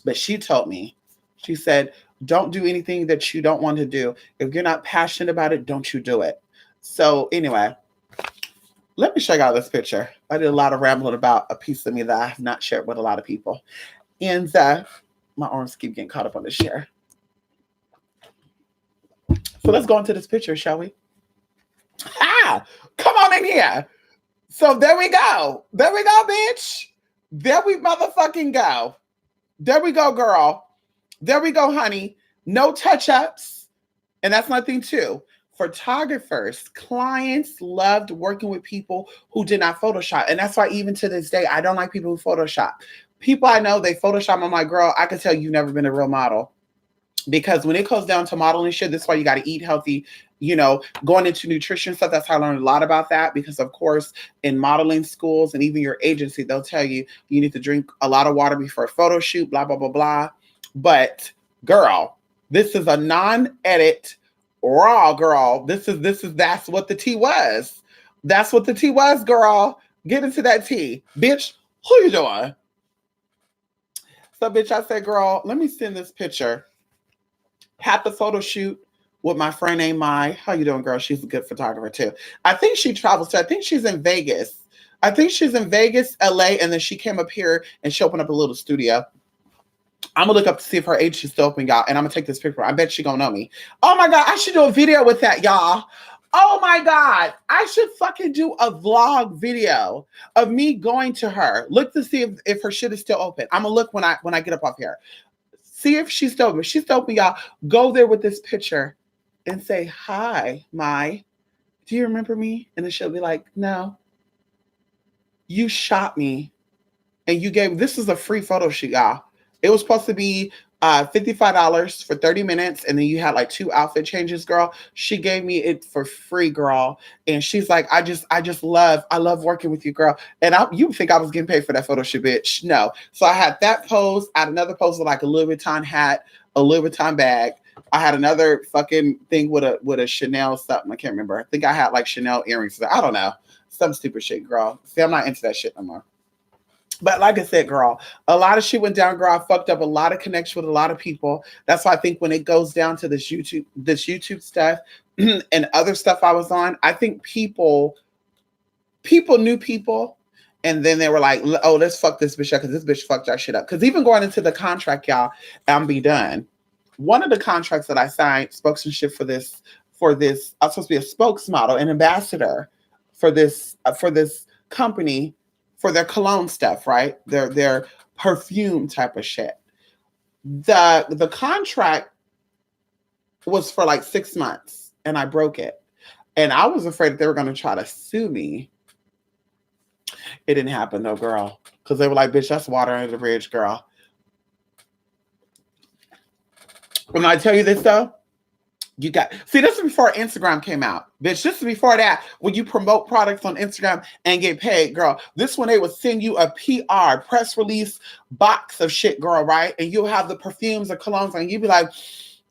But she told me, she said, don't do anything that you don't want to do. If you're not passionate about it, don't you do it. So anyway, let me show y'all this picture. I did a lot of rambling about a piece of me that I have not shared with a lot of people. And my arms keep getting caught up on this share. So let's go into this picture, shall we? Come on in here. So there we go. There we go, bitch. There we motherfucking go. There we go, girl. There we go, honey. No touch-ups. And that's nothing too. Photographers, clients loved working with people who did not Photoshop. And that's why even to this day, I don't like people who Photoshop. People I know, they Photoshop. I'm like, girl, I can tell you've never been a real model. Because when it comes down to modeling shit, that's why you got to eat healthy, going into nutrition stuff. That's how I learned a lot about that. Because, of course, in modeling schools and even your agency, they'll tell you you need to drink a lot of water before a photo shoot, blah, blah, blah, blah. But, girl, this is a non-edit raw, girl. That's what the tea was. That's what the tea was, girl. Get into that tea. Bitch, who you doing? So, bitch, I said, girl, let me send this picture. Had the photo shoot with my friend named Mai. How you doing, girl? She's a good photographer, too. I think she travels, so I think she's in Vegas. LA, and then she came up here and she opened up a little studio. I'm gonna look up to see if her agency's still open, y'all, and I'm gonna take this picture. I bet she gonna know me. Oh my God, I should do a video with that, y'all. Oh my God, I should fucking do a vlog video of me going to her. Look to see if her shit is still open. I'm gonna look when I get up off here. See if she's still open. If she's still open, y'all, go there with this picture and say, hi, Mai. Do you remember me? And then she'll be like, no. You shot me. And this is a free photo shoot, y'all. It was supposed to be $55 for 30 minutes. And then you had like 2 outfit changes, girl. She gave me it for free, girl. And she's like, I love working with you, girl. And you think I was getting paid for that photo shoot, bitch. No. So I had that pose. I had another pose with like a Louis Vuitton hat, a Louis Vuitton bag. I had another fucking thing with a Chanel something. I can't remember. I think I had like Chanel earrings. I don't know. Some stupid shit, girl. See, I'm not into that shit no more. But like I said, girl, a lot of shit went down, girl. I fucked up a lot of connection with a lot of people. That's why I think when it goes down to this YouTube stuff and other stuff I was on, I think people knew people. And then they were like, oh, let's fuck this bitch up because this bitch fucked our shit up. Because even going into the contract, y'all, I'm be done. one of the contracts that I signed, spokesmanship for this, I was supposed to be a spokesmodel, an ambassador for this company for their cologne stuff, right? Their perfume type of shit. The contract was for like 6 months, and I broke it. And I was afraid that they were going to try to sue me. It didn't happen, though, girl. Because they were like, bitch, that's water under the bridge, girl. When I tell you this, though, see, this is before Instagram came out. Bitch, this is before that, when you promote products on Instagram and get paid, girl. This one, they would send you a PR, press release box of shit, girl, right? And you'll have the perfumes or colognes, and you'd be like,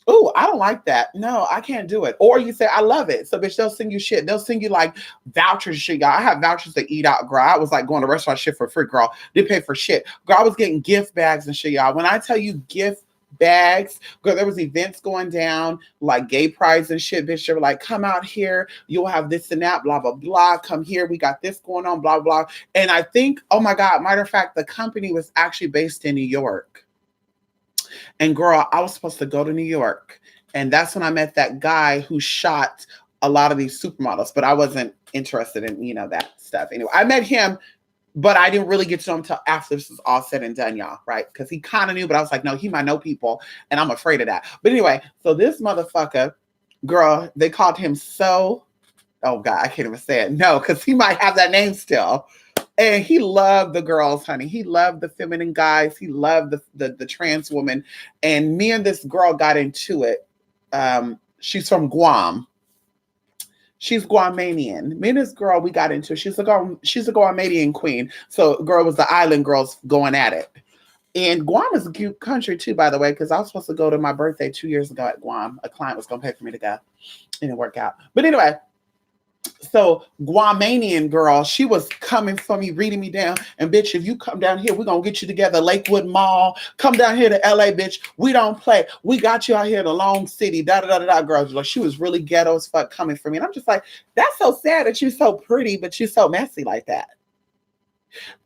oh, I don't like that. No, I can't do it. Or you say, I love it. So, bitch, they'll send you shit. They'll send you like vouchers shit, y'all. I have vouchers to eat out, girl. I was like going to restaurant shit for free, girl. They pay for shit. Girl, I was getting gift bags and shit, y'all. When I tell you gift bags, girl, there was events going down, like gay prides and shit, bitch. They were like, come out here. You'll have this and that, blah, blah, blah. Come here. We got this going on, blah, blah. And I think, oh my God, matter of fact, the company was actually based in New York. And girl, I was supposed to go to New York. And that's when I met that guy who shot a lot of these supermodels, but I wasn't interested in, that stuff. Anyway, I met him, but I didn't really get to know him until after this was all said and done, y'all, right? Because he kind of knew, but I was like, no, he might know people, and I'm afraid of that. But anyway, so this motherfucker, girl, they called him oh God, I can't even say it. No, because he might have that name still. And he loved the girls, honey. He loved the feminine guys. He loved the trans woman. And me and this girl got into it. She's from Guam. She's Guamanian. Me and this girl, we got into it. She's a Guamanian queen. So girl was the island girls going at it. And Guam is a cute country too, by the way, because I was supposed to go to my birthday 2 years ago at Guam. A client was going to pay for me to go. It didn't work out. But anyway, so Guamanian girl, she was coming for me, reading me down. And bitch, if you come down here, we're going to get you together. Lakewood Mall. Come down here to LA, bitch. We don't play. We got you out here in the Long City. Da-da-da-da-da, girl. Like, she was really ghetto as fuck coming for me. And I'm just like, that's so sad that you're so pretty, but you're so messy like that.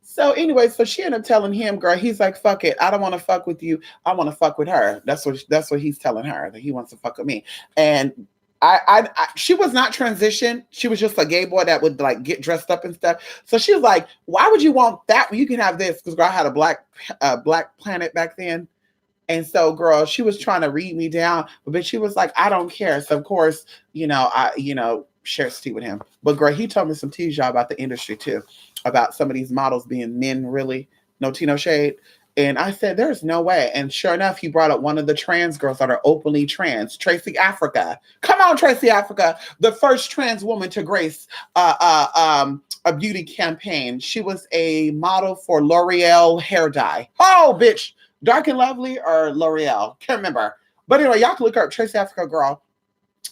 So anyway, so she ended up telling him, girl, he's like, fuck it. I don't want to fuck with you. I want to fuck with her. That's what he's telling her, that he wants to fuck with me. And she was not transitioned. She was just a gay boy that would like get dressed up and stuff. So she was like, why would you want that when you can have this? Because girl, I had a Black Planet back then. And so girl, she was trying to read me down, but she was like, I don't care. So of course, I shared tea with him. But girl, he told me some tea, y'all, about the industry too, about some of these models being men, really. No tea, no shade. And I said, there's no way. And sure enough, he brought up one of the trans girls that are openly trans, Tracy Africa. Come on, Tracy Africa, the first trans woman to grace a beauty campaign. She was a model for L'Oreal hair dye. Oh, bitch, Dark and Lovely or L'Oreal, can't remember. But anyway, y'all can look up Tracy Africa girl.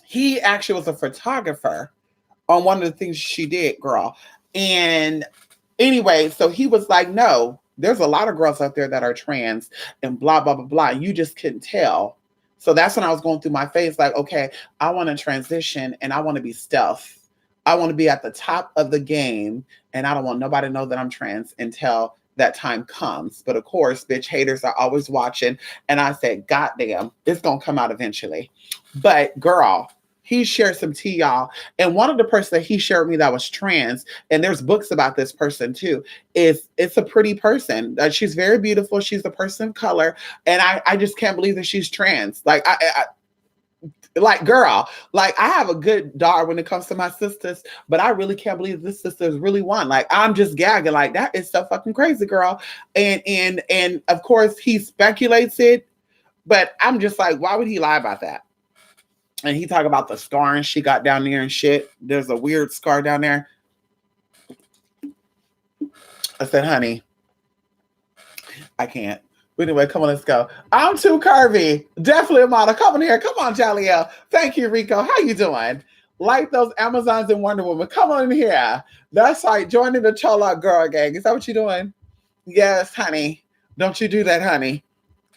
He actually was a photographer on one of the things she did, girl. And anyway, so he was like, no. There's a lot of girls out there that are trans and blah, blah, blah, blah. You just couldn't tell. So that's when I was going through my phase, like, okay, I want to transition and I want to be stealth. I want to be at the top of the game and I don't want nobody to know that I'm trans until that time comes. But of course, bitch, haters are always watching. And I said, goddamn, it's going to come out eventually. But girl, he shared some tea, y'all. And one of the persons that he shared with me that was trans, and there's books about this person too, it's a pretty person. She's very beautiful. She's a person of color. And I just can't believe that she's trans. Like, like, girl, like I have a good daughter when it comes to my sisters, but I really can't believe this sister is really one. Like, I'm just gagging. Like, that is so fucking crazy, girl. And of course he speculates it, but I'm just like, why would he lie about that? And he talked about the scarring she got down there and shit. There's a weird scar down there. I said, honey, I can't. But anyway, come on, let's go. I'm too curvy. Definitely a model. Come on here. Come on, Jaliel. Thank you, Rico. How you doing? Like those Amazons and Wonder Woman. Come on in here. That's right. Joining the Chola Girl Gang. Is that what you're doing? Yes, honey. Don't you do that, honey.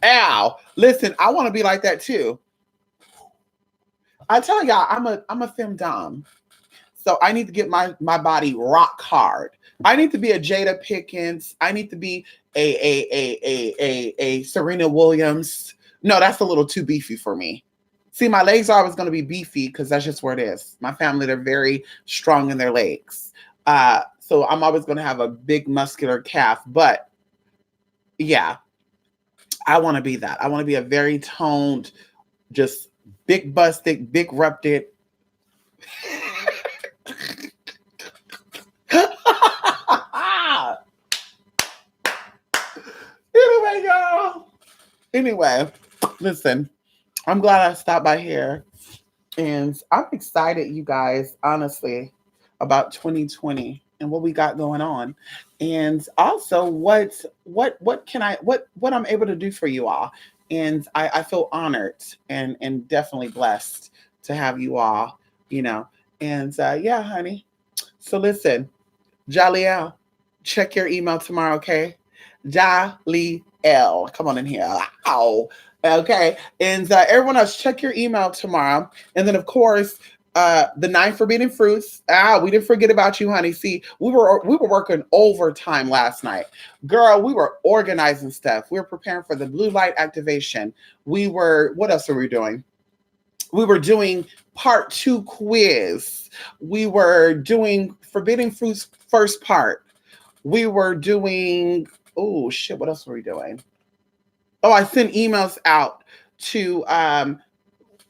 Ow. Listen, I want to be like that too. I tell y'all, I'm a femdom. So I need to get my body rock hard. I need to be a Jada Pinkett. I need to be a Serena Williams. No, that's a little too beefy for me. See, my legs are always going to be beefy because that's just where it is. My family, they're very strong in their legs. So I'm always going to have a big muscular calf. But yeah, I want to be that. I want to be a very toned, just big busted, big rupted. Anyway, y'all. Anyway, listen, I'm glad I stopped by here. And I'm excited, you guys, honestly, about 2020 and what we got going on. And also what can I what I'm able to do for you all. And I feel honored and definitely blessed to have you all, you know. And yeah, honey. So listen, Jaliel, check your email tomorrow, okay? Jaliel, come on in here. Ow. Okay. And everyone else, check your email tomorrow. And then, of course, the 9 forbidden fruits. We didn't forget about you, honey. See, we were working overtime last night. Girl, we were organizing stuff. We were preparing for the blue light activation. What else were we doing? We were doing part 2 quiz. We were doing forbidden fruits first part. We were doing, oh shit, what else were we doing? Oh, I sent emails out to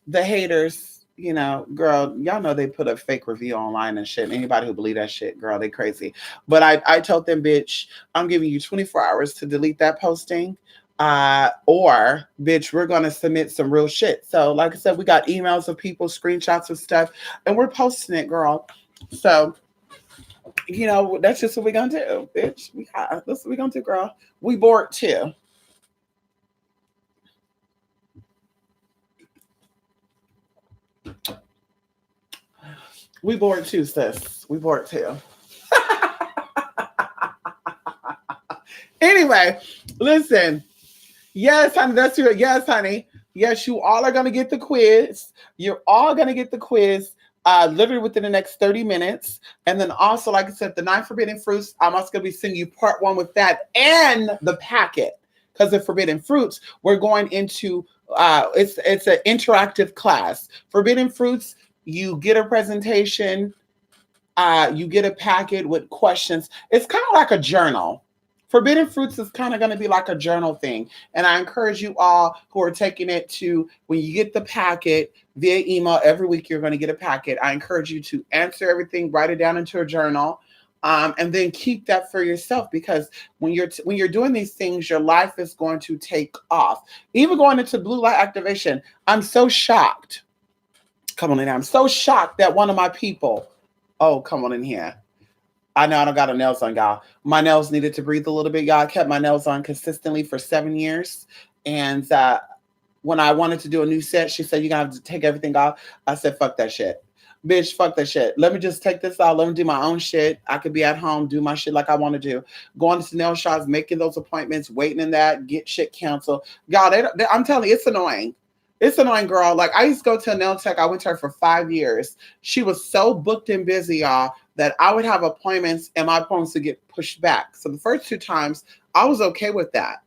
the haters. You know, girl, y'all know they put a fake review online and shit. Anybody who believe that shit, girl, they crazy. But I told them, bitch, I'm giving you 24 hours to delete that posting. Or bitch, we're gonna submit some real shit. So, like I said, we got emails of people, screenshots of stuff, and we're posting it, girl. So, you know, that's just what we're gonna do, bitch. That's what we're gonna do, girl. We bored too. We bored too, sis. We bored too. Anyway, listen. Yes, honey, that's your yes, honey. Yes, you all are gonna get the quiz. You're all gonna get the quiz literally within the next 30 minutes. And then also, like I said, the 9 forbidden fruits, I'm also gonna be sending you part 1 with that and the packet. Because of forbidden fruits, we're going into it's an interactive class. Forbidden fruits, you get a presentation, you get a packet with questions. It's kind of like a journal. Forbidden Fruits is kind of going to be like a journal thing. And I encourage you all who are taking it to, when you get the packet via email, every week you're going to get a packet. I encourage you to answer everything, write it down into a journal, and then keep that for yourself. Because when you're doing these things, your life is going to take off. Even going into blue light activation, I'm so shocked. Come on in. I'm so shocked that one of my people, oh, come on in here. I know I don't got no nails on, y'all. My nails needed to breathe a little bit, y'all. I kept my nails on consistently for 7 years. And when I wanted to do a new set, she said, you're going to have to take everything off. I said, fuck that shit. Bitch, fuck that shit. Let me just take this out. Let me do my own shit. I could be at home, do my shit like I want to do. Going to nail shops, making those appointments, waiting in that, get shit canceled. Y'all, I'm telling you, it's annoying. It's annoying, girl. Like, I used to go to a nail tech. I went to her for 5 years. She was so booked and busy, y'all, that I would have appointments and my appointments would get pushed back. So the first 2 times, I was okay with that.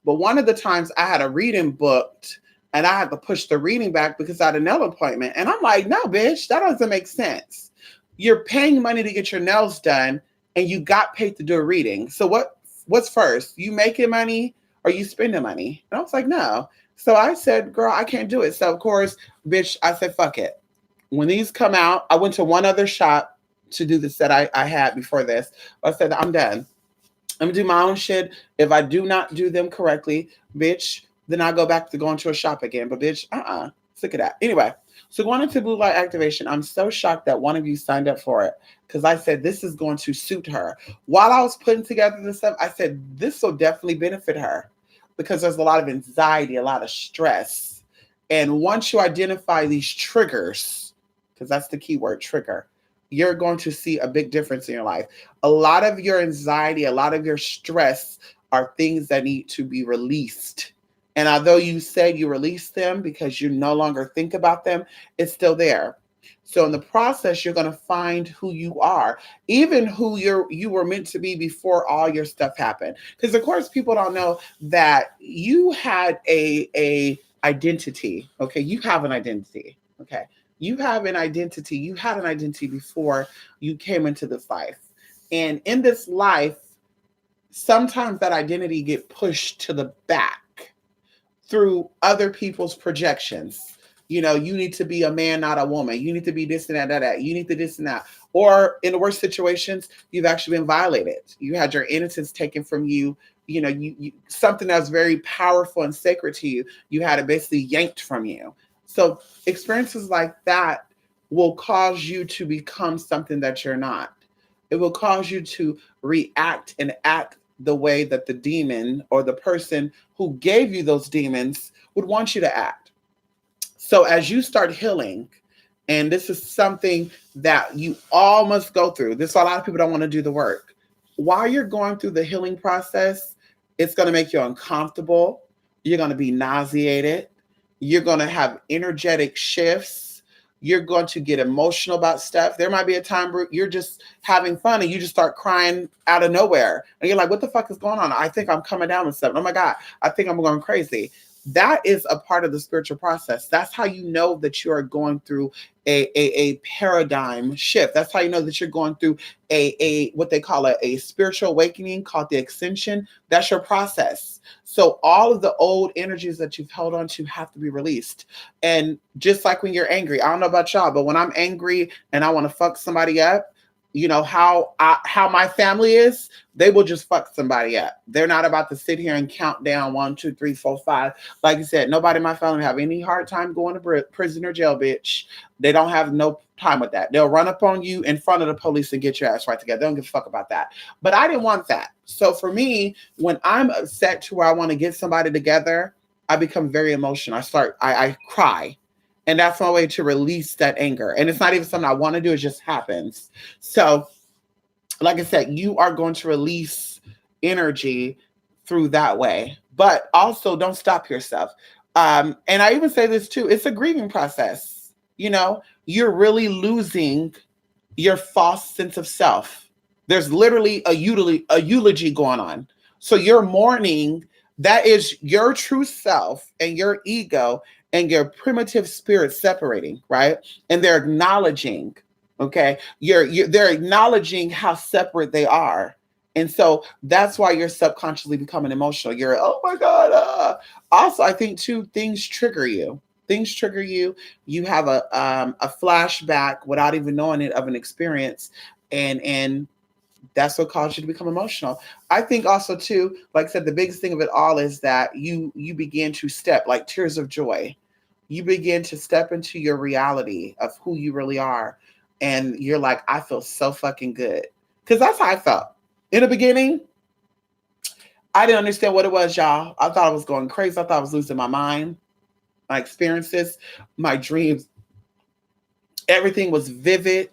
But one of the times I had a reading booked and I had to push the reading back because I had a nail appointment. And I'm like, no, bitch, that doesn't make sense. You're paying money to get your nails done and you got paid to do a reading. So what's first? You making money or you spending money? And I was like, no. So I said, girl, I can't do it. So of course, bitch, I said, fuck it. When these come out, I went to one other shop to do the set I had before this. I said, I'm done. I'm gonna do my own shit. If I do not do them correctly, bitch, then I go back to going to a shop again. But bitch, sick of that. Anyway, so going into blue light activation, I'm so shocked that one of you signed up for it because I said this is going to suit her. While I was putting together this stuff, I said this will definitely benefit her because there's a lot of anxiety, a lot of stress. And once you identify these triggers, because that's the key word, trigger, you're going to see a big difference in your life. A lot of your anxiety, a lot of your stress are things that need to be released. And although you said you released them because you no longer think about them, it's still there. So in the process, you're going to find who you are, even who you were meant to be before all your stuff happened. Because of course, people don't know that you had a identity. Okay, you have an identity. Okay, you have an identity. You had an identity before you came into this life, and in this life, sometimes that identity get pushed to the back through other people's projections. You know, you need to be a man, not a woman. You need to be this and that. You need to this and that. Or in the worst situations, you've actually been violated. You had your innocence taken from you. You know, you something that's very powerful and sacred to you. You had it basically yanked from you. So experiences like that will cause you to become something that you're not. It will cause you to react and act the way that the demon or the person who gave you those demons would want you to act. So as you start healing, and this is something that you all must go through. This a lot of people don't want to do the work. While you're going through the healing process, it's going to make you uncomfortable. You're going to be nauseated. You're going to have energetic shifts. You're going to get emotional about stuff. There might be a time where you're just having fun and you just start crying out of nowhere. And you're like, what the fuck is going on? I think I'm coming down with something. Oh my God, I think I'm going crazy. That is a part of the spiritual process. That's how you know that you are going through a paradigm shift. That's how you know that you're going through a what they call a spiritual awakening called the ascension. That's your process. So all of the old energies that you've held on to have to be released. And just like when you're angry, I don't know about y'all, but when I'm angry and I want to fuck somebody up, you know how my family is, they will just fuck somebody up. They're not about to sit here and count down 1 2 3 4 5. Like you said, nobody in my family have any hard time going to prison or jail, bitch. They don't have no time with that. They'll run up on you in front of the police and get your ass right together. They don't give a fuck about that. But I didn't want that. So for me, when I'm upset to where I want to get somebody together, I become very emotional. I cry. And that's my way to release that anger. And it's not even something I want to do, it just happens. So, like I said, you are going to release energy through that way. But also, don't stop yourself. And I even say this too, it's a grieving process. You know, you're really losing your false sense of self. There's literally a eulogy going on. So you're mourning, that is your true self and your ego and your primitive spirit separating, right? And they're acknowledging, okay? They're acknowledging how separate they are. And so that's why you're subconsciously becoming emotional. You're, oh my God. Also, I think too, things trigger you. Things trigger you. You have a flashback without even knowing it of an experience, and that's what caused you to become emotional. I think also too, like I said, the biggest thing of it all is that you begin to step like tears of joy. You begin to step into your reality of who you really are, and you're like, I feel so fucking good, because that's how I felt in the beginning. I didn't understand what it was, y'all. I thought I was going crazy. I thought I was losing my mind. My experiences, my dreams, everything was vivid.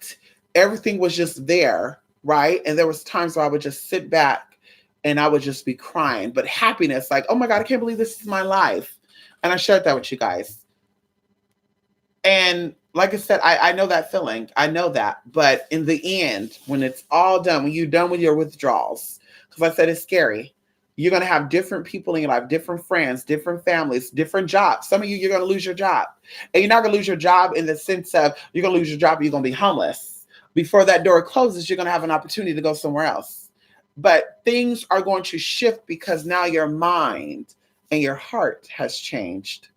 Everything was just there, right? And there was times where I would just sit back and I would just be crying, but happiness, like, oh my God, I can't believe this is my life. And I shared that with you guys. And like I said, I know that feeling. I know that. But in the end, when it's all done, when you're done with your withdrawals, because I said it's scary, you're going to have different people in your life, different friends, different families, different jobs. Some of you, you're going to lose your job. And you're not going to lose your job in the sense of you're going to lose your job, you're going to be homeless. Before that door closes, you're going to have an opportunity to go somewhere else. But things are going to shift because now your mind and your heart has changed.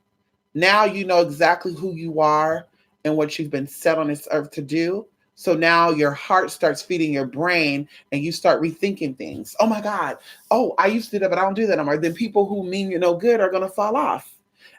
Now you know exactly who you are and what you've been set on this earth to do. So now your heart starts feeding your brain and you start rethinking things. Oh my God. Oh, I used to do that, but I don't do that anymore. Then people who mean you no good are going to fall off.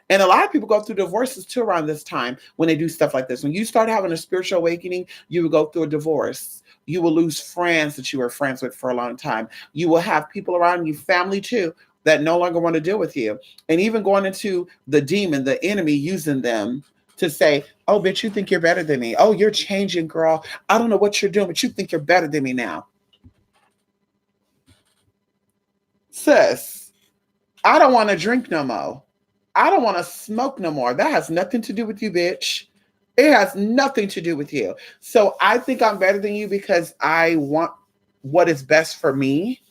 And a lot of people go through divorces too around this time when they do stuff like this. When you start having a spiritual awakening, you will go through a divorce. You will lose friends that you were friends with for a long time. You will have people around you, family too, that no longer want to deal with you. And even going into the demon, the enemy, using them to say, oh, bitch, you think you're better than me. Oh, you're changing, girl. I don't know what you're doing, but you think you're better than me now. Sis, I don't want to drink no more. I don't want to smoke no more. That has nothing to do with you, bitch. It has nothing to do with you. So I think I'm better than you because I want what is best for me.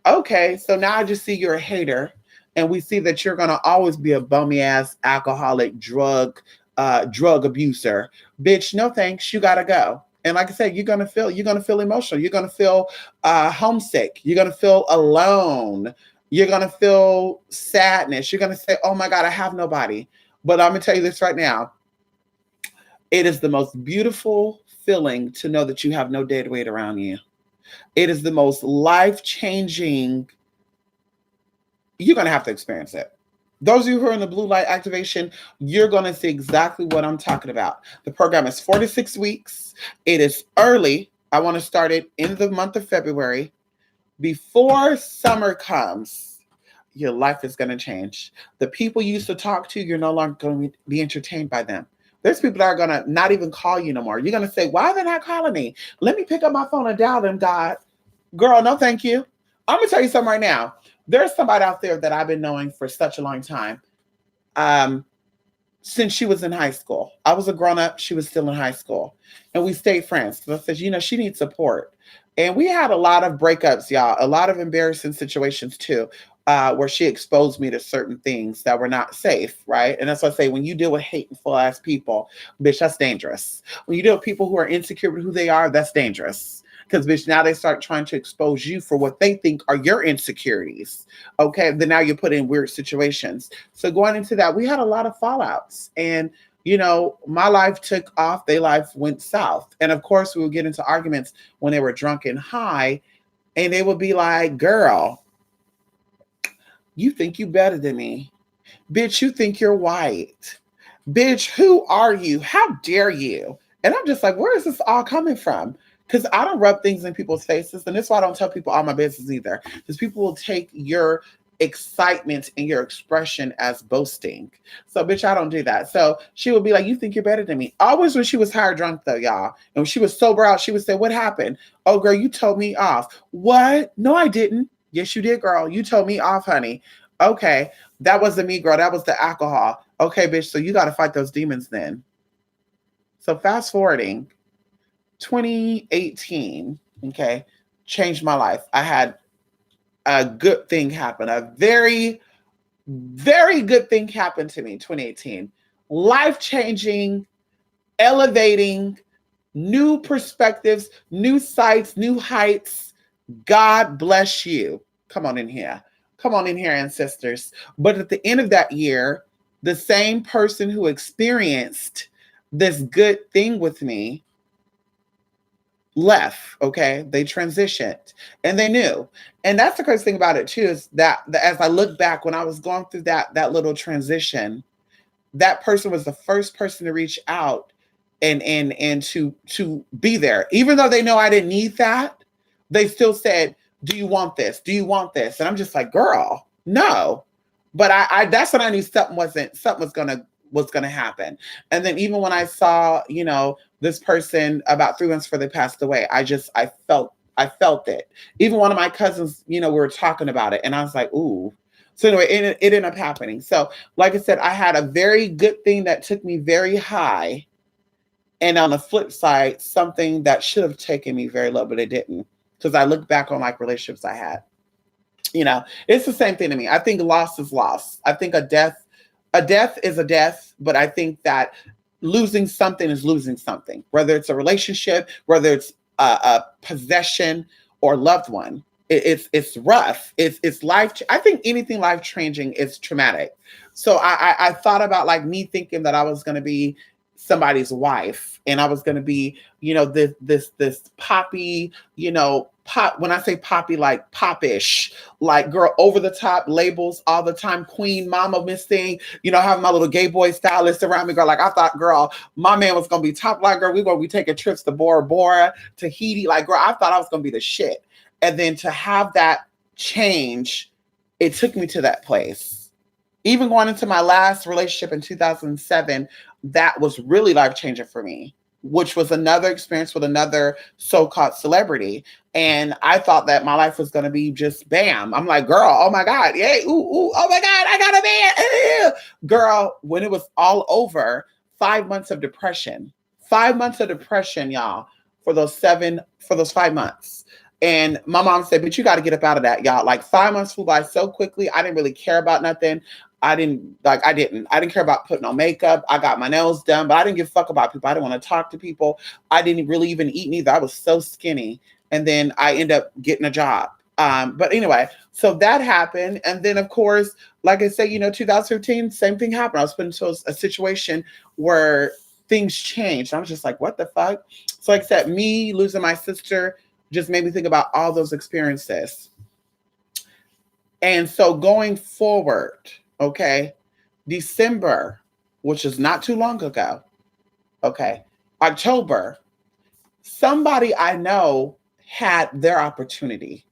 Okay, so now I just see you're a hater, and we see that you're gonna always be a bummy ass alcoholic, drug abuser. Bitch, no thanks. You gotta go. And like I said, you're gonna feel emotional. You're gonna feel homesick. You're gonna feel alone. You're gonna feel sadness. You're gonna say, "Oh my God, I have nobody." But I'm gonna tell you this right now: it is the most beautiful feeling to know that you have no dead weight around you. It is the most life changing. You're going to have to experience it. Those of you who are in the blue light activation, you're going to see exactly what I'm talking about. The program is 4 to 6 weeks. It is early. I want to start it in the month of February. Before summer comes, your life is going to change. The people you used to talk to, you're no longer going to be entertained by them. There's people that are going to not even call you no more. You're going to say, why are they not calling me? Let me pick up my phone and dial them, God. Girl, no, thank you. I'm going to tell you something right now. There's somebody out there that I've been knowing for such a long time. Since she was in high school. I was a grown up. She was still in high school. And we stayed friends. So I said, she needs support. And we had a lot of breakups, y'all, a lot of embarrassing situations too, where she exposed me to certain things that were not safe, right? And that's why I say, when you deal with hateful ass people, bitch, that's dangerous. When you deal with people who are insecure with who they are, that's dangerous. Because, bitch, now they start trying to expose you for what they think are your insecurities. Okay, then now you're put in weird situations. So going into that, we had a lot of fallouts. And, my life took off, their life went south. And of course, we would get into arguments when they were drunk and high. And they would be like, girl, you think you better than me. Bitch, you think you're white. Bitch, who are you? How dare you? And I'm just like, where is this all coming from? Because I don't rub things in people's faces. And that's why I don't tell people all my business either. Because people will take your excitement and your expression as boasting. So, bitch, I don't do that. So she would be like, you think you're better than me. Always when she was high or drunk, though, y'all. And when she was sober out, she would say, what happened? Oh, girl, you told me off. What? No, I didn't. Yes, you did, girl. You told me off, honey. Okay. That wasn't me, girl. That was the alcohol. Okay, bitch. So you got to fight those demons then. So fast forwarding, 2018, okay, changed my life. I had a good thing happen. A very, very good thing happened to me in 2018. Life-changing, elevating, new perspectives, new sights, new heights. God bless you. Come on in here. Come on in here, ancestors. But at the end of that year, the same person who experienced this good thing with me left. Okay, they transitioned and they knew. And that's the crazy thing about it too, is that as I look back, when I was going through that little transition, that person was the first person to reach out and to be there. Even though they know I didn't need that, they still said, do you want this? Do you want this? And I'm just like, girl, no. But I that's when I knew something was gonna happen. And then even when I saw, this person about 3 months before they passed away, I felt it. Even one of my cousins, we were talking about it, and I was like, ooh. So anyway, it ended up happening. So, like I said, I had a very good thing that took me very high, and on the flip side, something that should have taken me very low, but it didn't. Because I look back on like relationships I had. It's the same thing to me. I think loss is loss. I think a death is a death, but I think that losing something is losing something, whether it's a relationship, whether it's a possession or loved one. It's rough. It's life. I think anything life changing is traumatic. So I thought about like me thinking that I was going to be somebody's wife and I was going to be, this poppy, pop. When I say poppy, like popish, like girl, over the top labels all the time, queen, mama, Miss Thing, having my little gay boy stylist around me, girl. Like I thought, girl, my man was going to be top line, girl. We're going to be taking trips to Bora Bora, Tahiti. Like, girl, I thought I was going to be the shit. And then to have that change, it took me to that place. Even going into my last relationship in 2007, that was really life-changing for me, which was another experience with another so-called celebrity. And I thought that my life was going to be just bam. I'm like, girl, oh my God. Yay. Ooh, oh my God. I got a man. Girl, when it was all over, 5 months of depression. 5 months of depression, y'all, for those 5 months. And my mom said, but you got to get up out of that, y'all. Like 5 months flew by so quickly. I didn't really care about nothing. I didn't care about putting on makeup. I got my nails done, but I didn't give a fuck about people. I didn't want to talk to people. I didn't really even eat neither. I was so skinny. And then I ended up getting a job. But anyway, so that happened. And then of course, like I said, 2015, same thing happened. I was put into a situation where things changed. I was just like, what the fuck? So like I said, me losing my sister just made me think about all those experiences. And so going forward, okay, December, which is not too long ago, okay, October, somebody I know had their opportunity,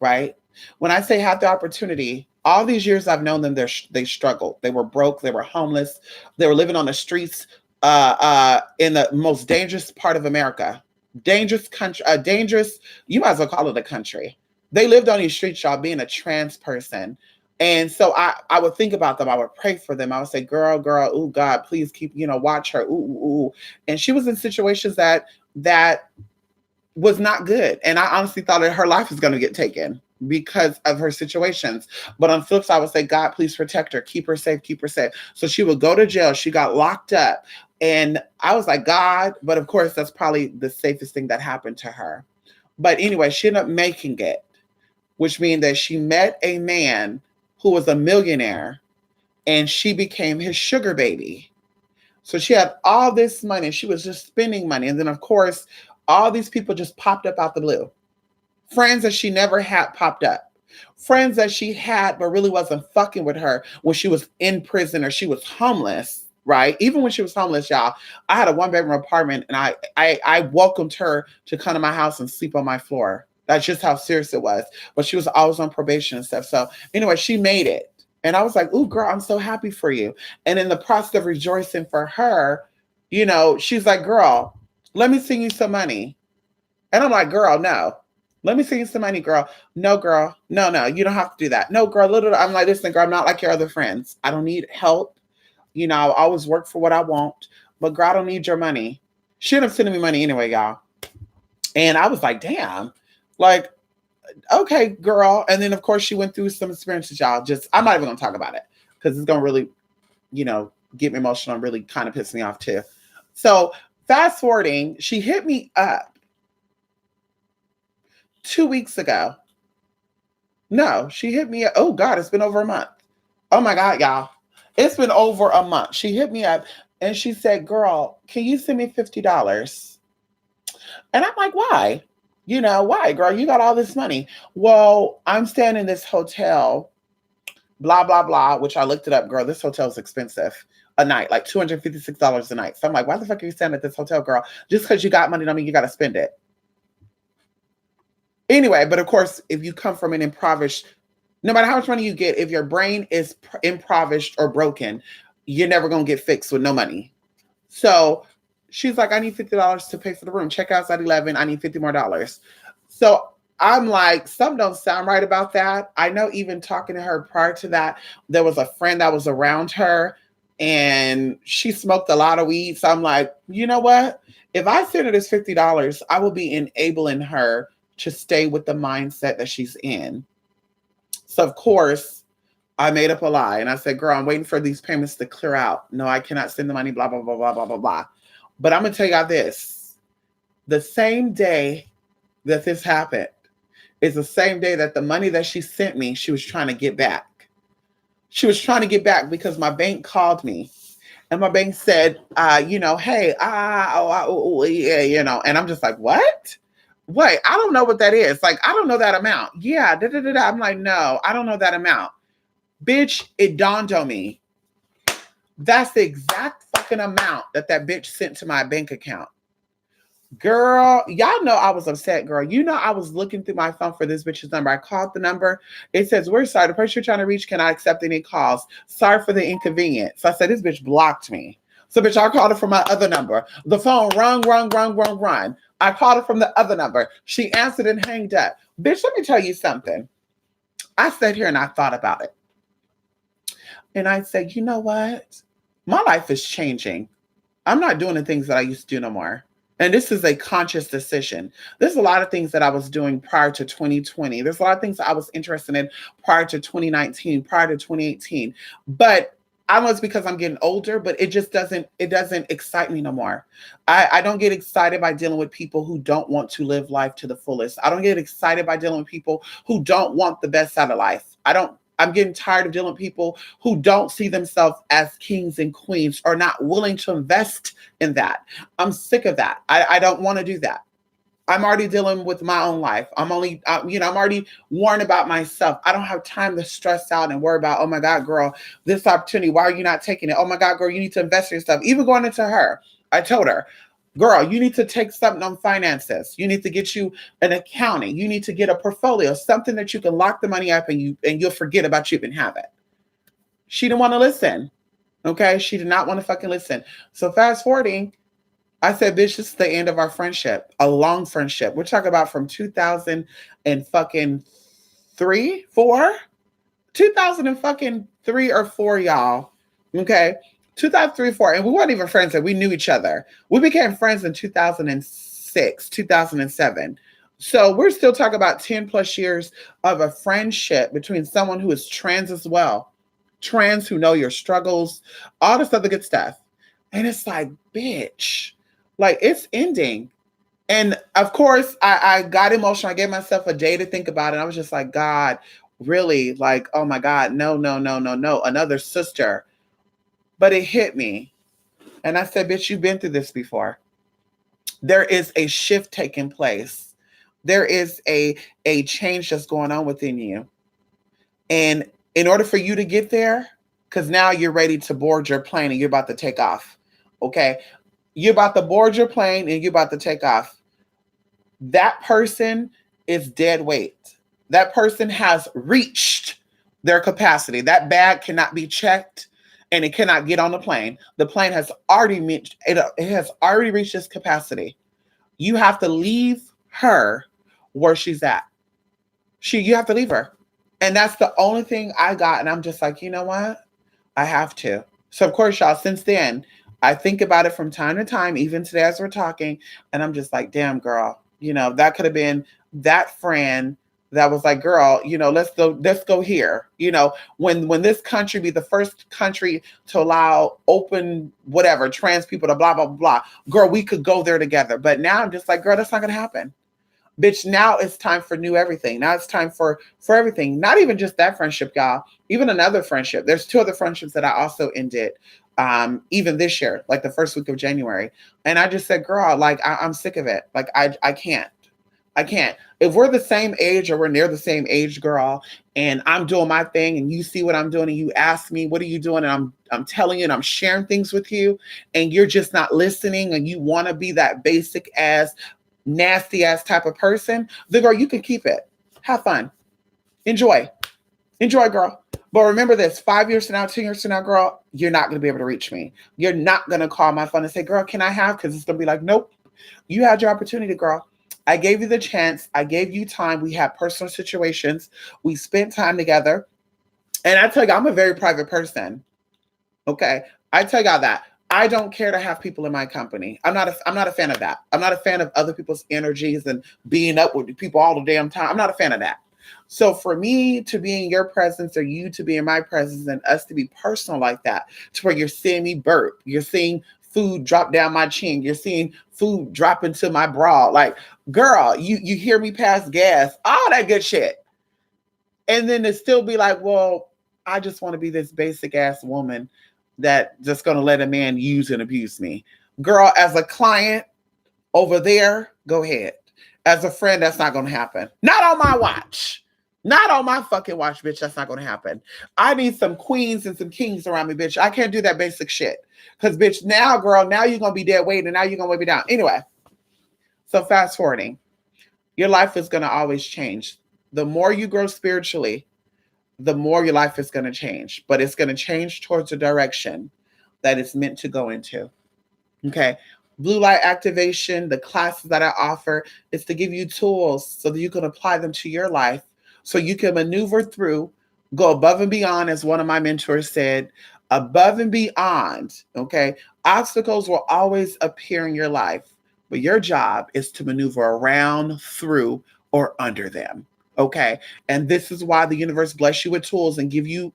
right? When I say had the opportunity, all these years I've known them, they struggled. They were broke. They were homeless. They were living on the streets in the most dangerous part of America. Dangerous country, dangerous, you might as well call it a country. They lived on these streets, y'all, being a trans person. And so I would think about them. I would pray for them. I would say, girl, oh God, please keep, watch her. Ooh, ooh, ooh. And she was in situations that was not good. And I honestly thought that her life was going to get taken because of her situations. But on the flip side, I would say, God, please protect her, keep her safe, keep her safe. So she would go to jail. She got locked up. And I was like, God, but of course, that's probably the safest thing that happened to her. But anyway, she ended up making it, which means that she met a man who was a millionaire and she became his sugar baby. So she had all this money. She was just spending money. And then, of course, all these people just popped up out the blue. Friends that she never had popped up. Friends that she had but really wasn't fucking with her when she was in prison or she was homeless, right? Even when she was homeless, y'all, I had a 1-bedroom apartment and I welcomed her to come to my house and sleep on my floor. That's just how serious it was. But she was always on probation and stuff. So anyway, she made it. And I was like, ooh, girl, I'm so happy for you. And in the process of rejoicing for her, she's like, girl, let me send you some money. And I'm like, girl, no. Let me send you some money, girl. No, girl. No, you don't have to do that. No, girl. I'm like, listen, girl, I'm not like your other friends. I don't need help. I always work for what I want. But girl, I don't need your money. She ended up sending me money anyway, y'all. And I was like, damn. Like, okay, girl. And then, of course, she went through some experiences, y'all. I'm not even going to talk about it because it's going to really, get me emotional and really kind of piss me off too. So fast forwarding, she hit me up 2 weeks ago. No, she hit me up. Oh God, it's been over a month. Oh my God, y'all. It's been over a month. She hit me up and she said, girl, can you send me $50? And I'm like, why? Why, girl? You got all this money. Well, I'm staying in this hotel, blah, blah, blah, which I looked it up, girl. This hotel is expensive a night, like $256 a night. So I'm like, why the fuck are you staying at this hotel, girl? Just because you got money don't mean you got to spend it. Anyway, but of course, if you come from an impoverished, no matter how much money you get, if your brain is impoverished or broken, you're never going to get fixed with no money. So she's like, I need $50 to pay for the room. Check out's at 11. I need $50 more. So I'm like, something don't sound right about that. I know even talking to her prior to that, there was a friend that was around her and she smoked a lot of weed. So I'm like, you know what? If I send her this $50, I will be enabling her to stay with the mindset that she's in. So of course, I made up a lie and I said, girl, I'm waiting for these payments to clear out. No, I cannot send the money, blah, blah, blah, blah, blah, blah, blah. But I'm going to tell y'all this. The same day that this happened is the same day that the money that she sent me, she was trying to get back. She was trying to get back because my bank called me and my bank said, hey, yeah, and I'm just like, what? Wait, I don't know what that is. Like, I don't know that amount. Yeah, I'm like, no, I don't know that amount. Bitch, it dawned on me. That's the exact fucking amount that bitch sent to my bank account. Girl, y'all know I was upset, girl. I was looking through my phone for this bitch's number. I called the number. It says, we're sorry. The person you're trying to reach cannot accept any calls. Sorry for the inconvenience. So I said, this bitch blocked me. So bitch, I called her from my other number. The phone rung. I called her from the other number. She answered and hanged up. Bitch, let me tell you something. I sat here and I thought about it. And I said, you know what? My life is changing. I'm not doing the things that I used to do no more. And this is a conscious decision. There's a lot of things that I was doing prior to 2020. There's a lot of things that I was interested in prior to 2019, prior to 2018. But I know it's because I'm getting older, but it doesn't excite me no more. I don't get excited by dealing with people who don't want to live life to the fullest. I don't get excited by dealing with people who don't want the best out of life. I'm getting tired of dealing with people who don't see themselves as kings and queens or not willing to invest in that. I'm sick of that. I don't want to do that. I'm already dealing with my own life. I'm already worrying about myself. I don't have time to stress out and worry about, oh my God, girl, this opportunity, why are you not taking it? Oh my God, girl, you need to invest in yourself. Even going into her, I told her, girl, you need to take something on finances. You need to get you an accounting. You need to get a portfolio, something that you can lock the money up and you'll forget about you even have it. She didn't want to listen. Okay. She did not want to fucking listen. So fast forwarding, I said, bitch, this is the end of our friendship, a long friendship. We're talking about from 2000 and fucking 2000 and fucking 3 or 4, y'all. Okay. 2003, 4. And we weren't even friends and we knew each other. We became friends in 2006, 2007. So we're still talking about 10 plus years of a friendship between someone who is trans as well, trans who know your struggles, all this other good stuff. And it's like, bitch, like it's ending. And of course, I got emotional. I gave myself a day to think about it. I was just like, God, really? Like, oh my God, no, no, no, no, no. Another sister. But it hit me. And I said, bitch, you've been through this before. There is a shift taking place. There is a change that's going on within you. And in order for you to get there, because now you're ready to board your plane and you're about to take off. Okay. You're about to board your plane and you're about to take off. That person is dead weight. That person has reached their capacity. That bag cannot be checked and it cannot get on the plane. The plane has already reached its capacity. You have to leave her where she's at. You have to leave her. And that's the only thing I got. And I'm just like, you know what? I have to. So of course, y'all, since then, I think about it from time to time, even today as we're talking, and I'm just like, damn, girl, that could have been that friend that was like, girl, let's go here. When this country be the first country to allow open whatever trans people to blah blah blah, girl, we could go there together. But now I'm just like, girl, that's not gonna happen. Bitch, now it's time for new everything. Now it's time for everything. Not even just that friendship, y'all. Even another friendship. There's 2 other friendships that I also ended even this year, like the first week of January. And I just said, girl, like I'm sick of it. Like I can't. I can't. If we're the same age or we're near the same age, girl, and I'm doing my thing and you see what I'm doing and you ask me, what are you doing? And I'm telling you and I'm sharing things with you and you're just not listening and you want to be that basic ass, nasty ass type of person, then girl, you can keep it. Have fun. Enjoy, girl. But remember this, 5 years from now, 10 years from now, girl, you're not going to be able to reach me. You're not going to call my phone and say, girl, can I have? Because it's going to be like, nope, you had your opportunity, girl. I gave you the chance. I gave you time. We had personal situations. We spent time together. And I tell you, I'm a very private person. Okay. I tell y'all that. I don't care to have people in my company. I'm not a fan of that. I'm not a fan of other people's energies and being up with people all the damn time. I'm not a fan of that. So for me to be in your presence or you to be in my presence and us to be personal like that, to where you're seeing me burp, you're seeing food drop down my chin, you're seeing food drop into my bra. Like, girl, you hear me pass gas, all that good shit. And then to still be like, well, I just want to be this basic ass woman that just going to let a man use and abuse me. Girl, as a client over there, go ahead. As a friend, that's not going to happen. Not on my watch. Not on my fucking watch, bitch. That's not going to happen. I need some queens and some kings around me, bitch. I can't do that basic shit. Because, bitch, now, girl, now you're going to be dead weight and now you're going to weigh me down. Anyway, so fast forwarding. Your life is going to always change. The more you grow spiritually, the more your life is going to change. But it's going to change towards a direction that it's meant to go into. Okay? Blue light activation, the classes that I offer, is to give you tools so that you can apply them to your life, so you can maneuver through, go above and beyond, as one of my mentors said, above and beyond. Okay. Obstacles will always appear in your life, but your job is to maneuver around, through, or under them. Okay. And this is why the universe bless you with tools and give you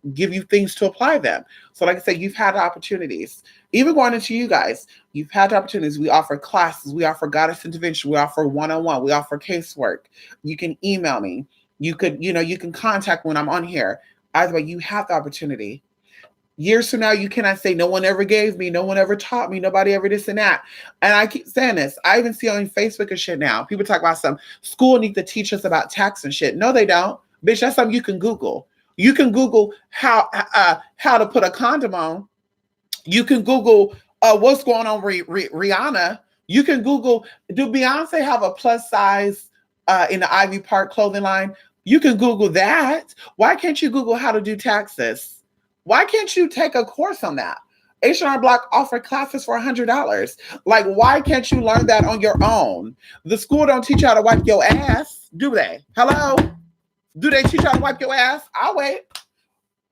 things to apply them. So, like I said, you've had opportunities. Even going into you guys, you've had opportunities. We offer classes, we offer goddess intervention, we offer one-on-one, we offer casework. You can email me. You can contact me when I'm on here. Either way, you have the opportunity. Years from now, you cannot say, no one ever gave me, no one ever taught me, nobody ever this and that. And I keep saying this. I even see on Facebook and shit now. People talk about some school need to teach us about tax and shit. No, they don't. Bitch, that's something you can Google. You can Google how to put a condom on. You can Google what's going on with Rihanna. You can Google, do Beyonce have a plus size in the Ivy Park clothing line? You can Google that. Why can't you Google how to do taxes? Why can't you take a course on that? H&R Block offer classes for $100. Like, why can't you learn that on your own? The school don't teach you how to wipe your ass, do they? Hello? Do they teach you how to wipe your ass? I'll wait.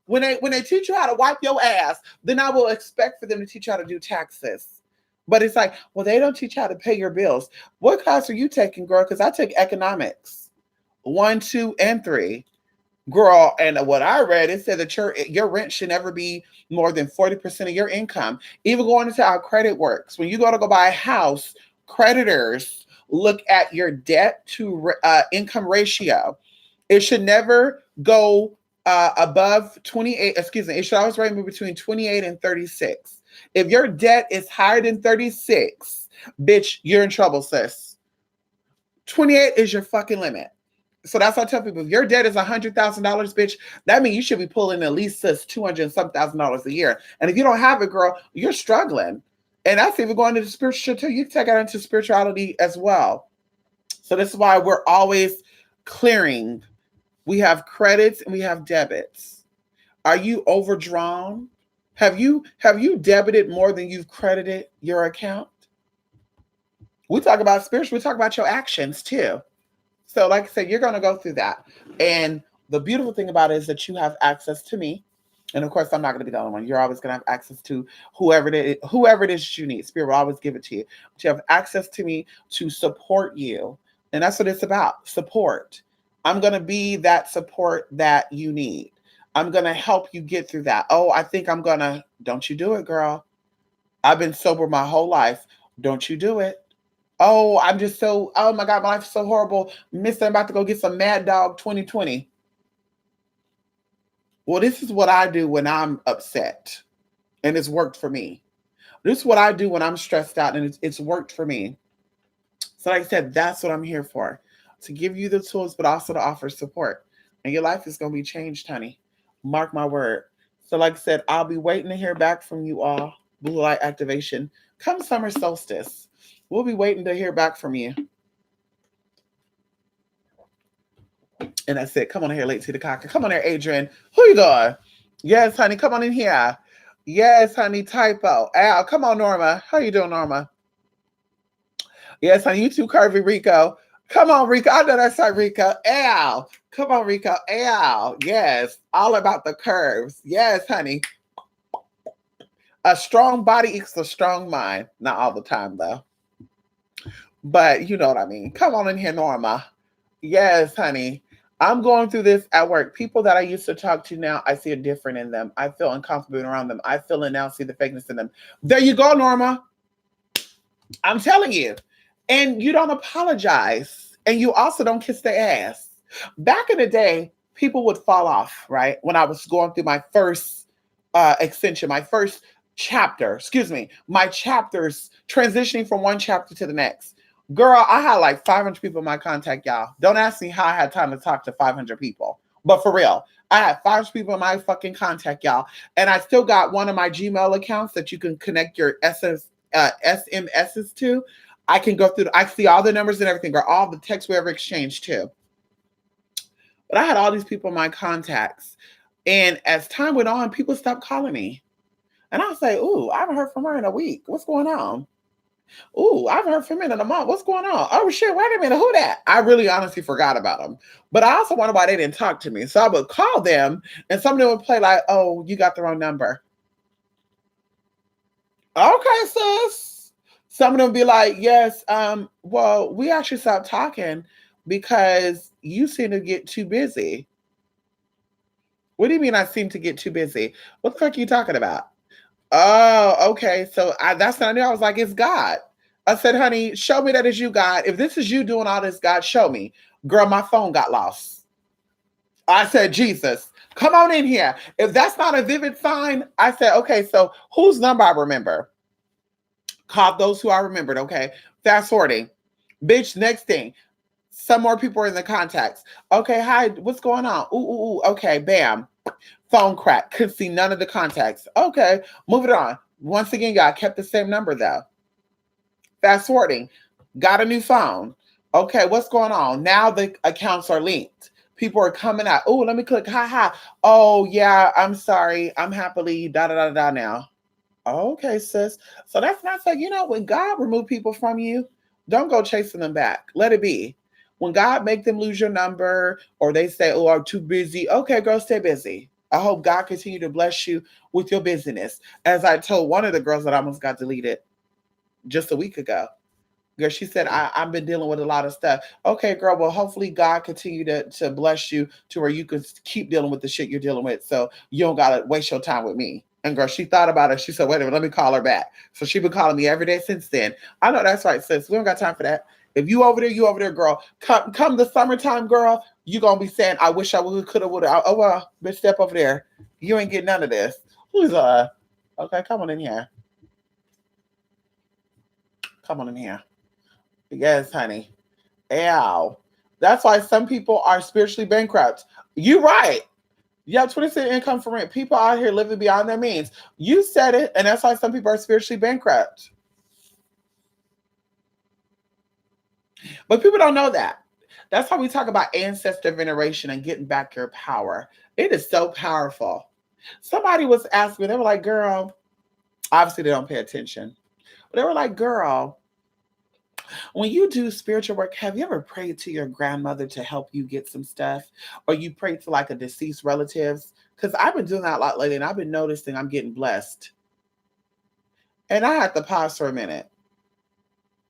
When they teach you how to wipe your ass, then I will expect for them to teach you how to do taxes. But it's like, well, they don't teach you how to pay your bills. What class are you taking, girl? Because I take economics 1, 2, and 3. Girl, and what I read, it said that your rent should never be more than 40% of your income. Even going into how credit works. When you go buy a house, creditors look at your debt to income ratio. It should never go above 28. Excuse me. It should always range between 28 and 36. If your debt is higher than 36, bitch, you're in trouble, sis. 28 is your fucking limit. So that's what I tell people. If your debt is $100,000, bitch, that means you should be pulling at least $200,000 a year. And if you don't have it, girl, you're struggling. And that's even going into spiritual too. You can take it into spirituality as well. So this is why we're always clearing. We have credits and we have debits. Are you overdrawn? Have you debited more than you've credited your account? We talk about spiritual. We talk about your actions too. So like I said, you're going to go through that. And the beautiful thing about it is that you have access to me. And of course, I'm not going to be the only one. You're always going to have access to whoever it is you need. Spirit will always give it to you. But you have access to me to support you. And that's what it's about, support. I'm going to be that support that you need. I'm going to help you get through that. Oh, I think don't you do it, girl. I've been sober my whole life. Don't you do it. Oh, oh my God, my life is so horrible. Mister, I'm about to go get some Mad Dog 2020. Well, this is what I do when I'm upset. And it's worked for me. This is what I do when I'm stressed out, and it's worked for me. So like I said, that's what I'm here for. To give you the tools, but also to offer support. And your life is going to be changed, honey. Mark my word. So like I said, I'll be waiting to hear back from you all. Blue light activation. Come summer solstice. We'll be waiting to hear back from you. And I said, come on here, Late to the Cocker. Come on here, Adrian. Who you doing? Yes, honey, come on in here. Yes, honey, typo. Al, come on, Norma. How you doing, Norma? Yes, honey, you too curvy, Rico. Come on, Rico. I know that's right, Rico. Al. Come on, Rico. Al. Yes. All about the curves. Yes, honey. A strong body equals a strong mind. Not all the time, though. But you know what I mean. Come on in here, Norma. Yes, honey. I'm going through this at work. People that I used to talk to now, I see a different in them. I feel uncomfortable around them. I feel and now see the fakeness in them. There you go, Norma. I'm telling you. And you don't apologize. And you also don't kiss their ass. Back in the day, people would fall off, right? When I was going through my first extension, my first chapter, my chapters transitioning from one chapter to the next. Girl, I had like 500 people in my contact, y'all. Don't ask me how I had time to talk to 500 people. But for real, I had 500 people in my fucking contact, y'all. And I still got one of my Gmail accounts that you can connect your SMSs to. I can go through, I see all the numbers and everything, or all the texts we ever exchanged too. But I had all these people in my contacts. And as time went on, people stopped calling me. And I'll say, ooh, I haven't heard from her in a week. What's going on? Ooh, I've heard from him in a month. What's going on? Oh, shit, wait a minute. Who that? I really honestly forgot about them. But I also wonder why they didn't talk to me. So I would call them and somebody would play like, oh, you got the wrong number. Okay, sis. Some of them be like, yes, well, we actually stopped talking because you seem to get too busy. What do you mean I seem to get too busy? What the fuck are you talking about? Oh, okay. So that's what I knew. I was like, it's God. I said, honey, show me that it's you, God. If this is you doing all this, God, show me. Girl, my phone got lost. I said, Jesus, come on in here. If that's not a vivid sign, I said, okay, so whose number I remember? Called those who I remembered, okay? Fast forwarding. Bitch, next thing. Some more people are in the contacts. Okay, hi, what's going on? Ooh, okay, bam. Phone crack. Couldn't see none of the contacts. Okay, moving on. Once again, y'all kept the same number though. Fast forwarding. Got a new phone. Okay, what's going on? Now the accounts are linked. People are coming out. Oh, let me click. Hi. Oh, yeah, I'm sorry. I'm happily da now. Okay, sis. So that's not like, when God remove people from you, don't go chasing them back. Let it be. When God make them lose your number or they say, oh, I'm too busy. Okay, girl, stay busy. I hope God continue to bless you with your busyness. As I told one of the girls that almost got deleted just a week ago. Girl, she said, I've been dealing with a lot of stuff. Okay, girl, well, hopefully God continue to bless you to where you can keep dealing with the shit you're dealing with. So you don't got to waste your time with me. And girl, she thought about it. She said, wait a minute, let me call her back. So she been calling me every day since then. I know that's right, sis. We don't got time for that. If you over there, girl. Come the summertime, girl, you going to be saying, I wish I would, could have, would have. Oh, well, bitch, step over there. You ain't getting none of this. Who's, okay, come on in here. Come on in here. Yes, honey. Ow. That's why some people are spiritually bankrupt. You right. You have 20% income for rent. People out here living beyond their means. You said it, and that's why some people are spiritually bankrupt. But people don't know that. That's why we talk about ancestor veneration and getting back your power. It is so powerful. Somebody was asking me, they were like, girl, obviously they don't pay attention. But they were like, girl, when you do spiritual work, have you ever prayed to your grandmother to help you get some stuff? Or you prayed to like a deceased relatives? Because I've been doing that a lot lately and I've been noticing I'm getting blessed. And I had to pause for a minute.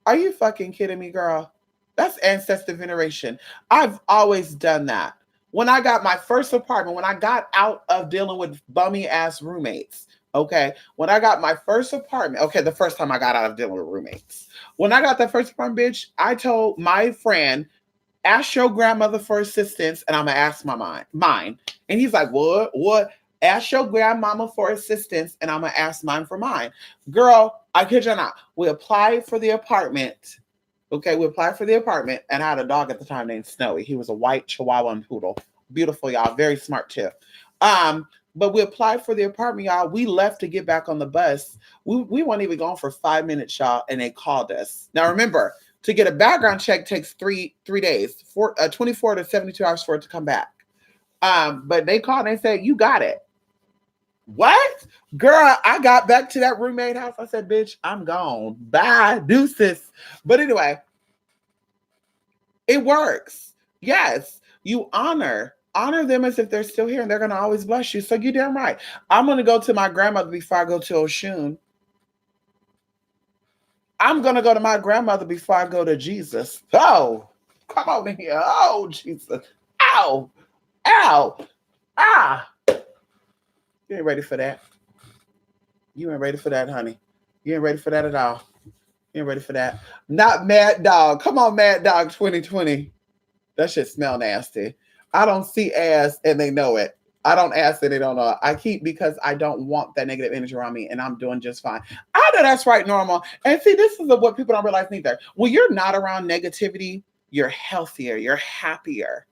Are you fucking kidding me, girl? That's ancestor veneration. I've always done that. When I got my first apartment, when I got out of dealing with bummy ass roommates, okay, when I got my first apartment, okay, the first time I got out of dealing with roommates, when I got that first apartment, bitch, I told my friend, ask your grandmother for assistance, and I'm gonna ask mine. And he's like, what? Ask your grandmama for assistance, and I'm gonna ask mine for mine. Girl, I kid you not. We applied for the apartment. Okay, we applied for the apartment, and I had a dog at the time named Snowy. He was a white Chihuahua and poodle. Beautiful, y'all. Very smart too. But we applied for the apartment, y'all. We left to get back on the bus. We weren't even gone for 5 minutes, y'all, and they called us. Now remember, to get a background check takes three days, 24 to 72 hours for it to come back. But they called and they said, you got it. What? Girl, I got back to that roommate house. I said, bitch, I'm gone. Bye. Deuces. But anyway, it works. Yes. You honor them as if they're still here and they're gonna always bless you. So you damn right. I'm gonna go to my grandmother before I go to Oshun. I'm gonna go to my grandmother before I go to Jesus. Oh, come on in here. Oh, Jesus. Ow. Ow. Ah. You ain't ready for that. You ain't ready for that, honey. You ain't ready for that at all. You ain't ready for that. Not Mad Dog. Come on, Mad Dog 2020. That shit smell nasty. I don't see ass and they know it. I don't ask and they don't know it. I keep because I don't want that negative energy around me and I'm doing just fine. I know that's right, normal. And see, this is what people don't realize neither. When you're not around negativity, you're healthier, you're happier.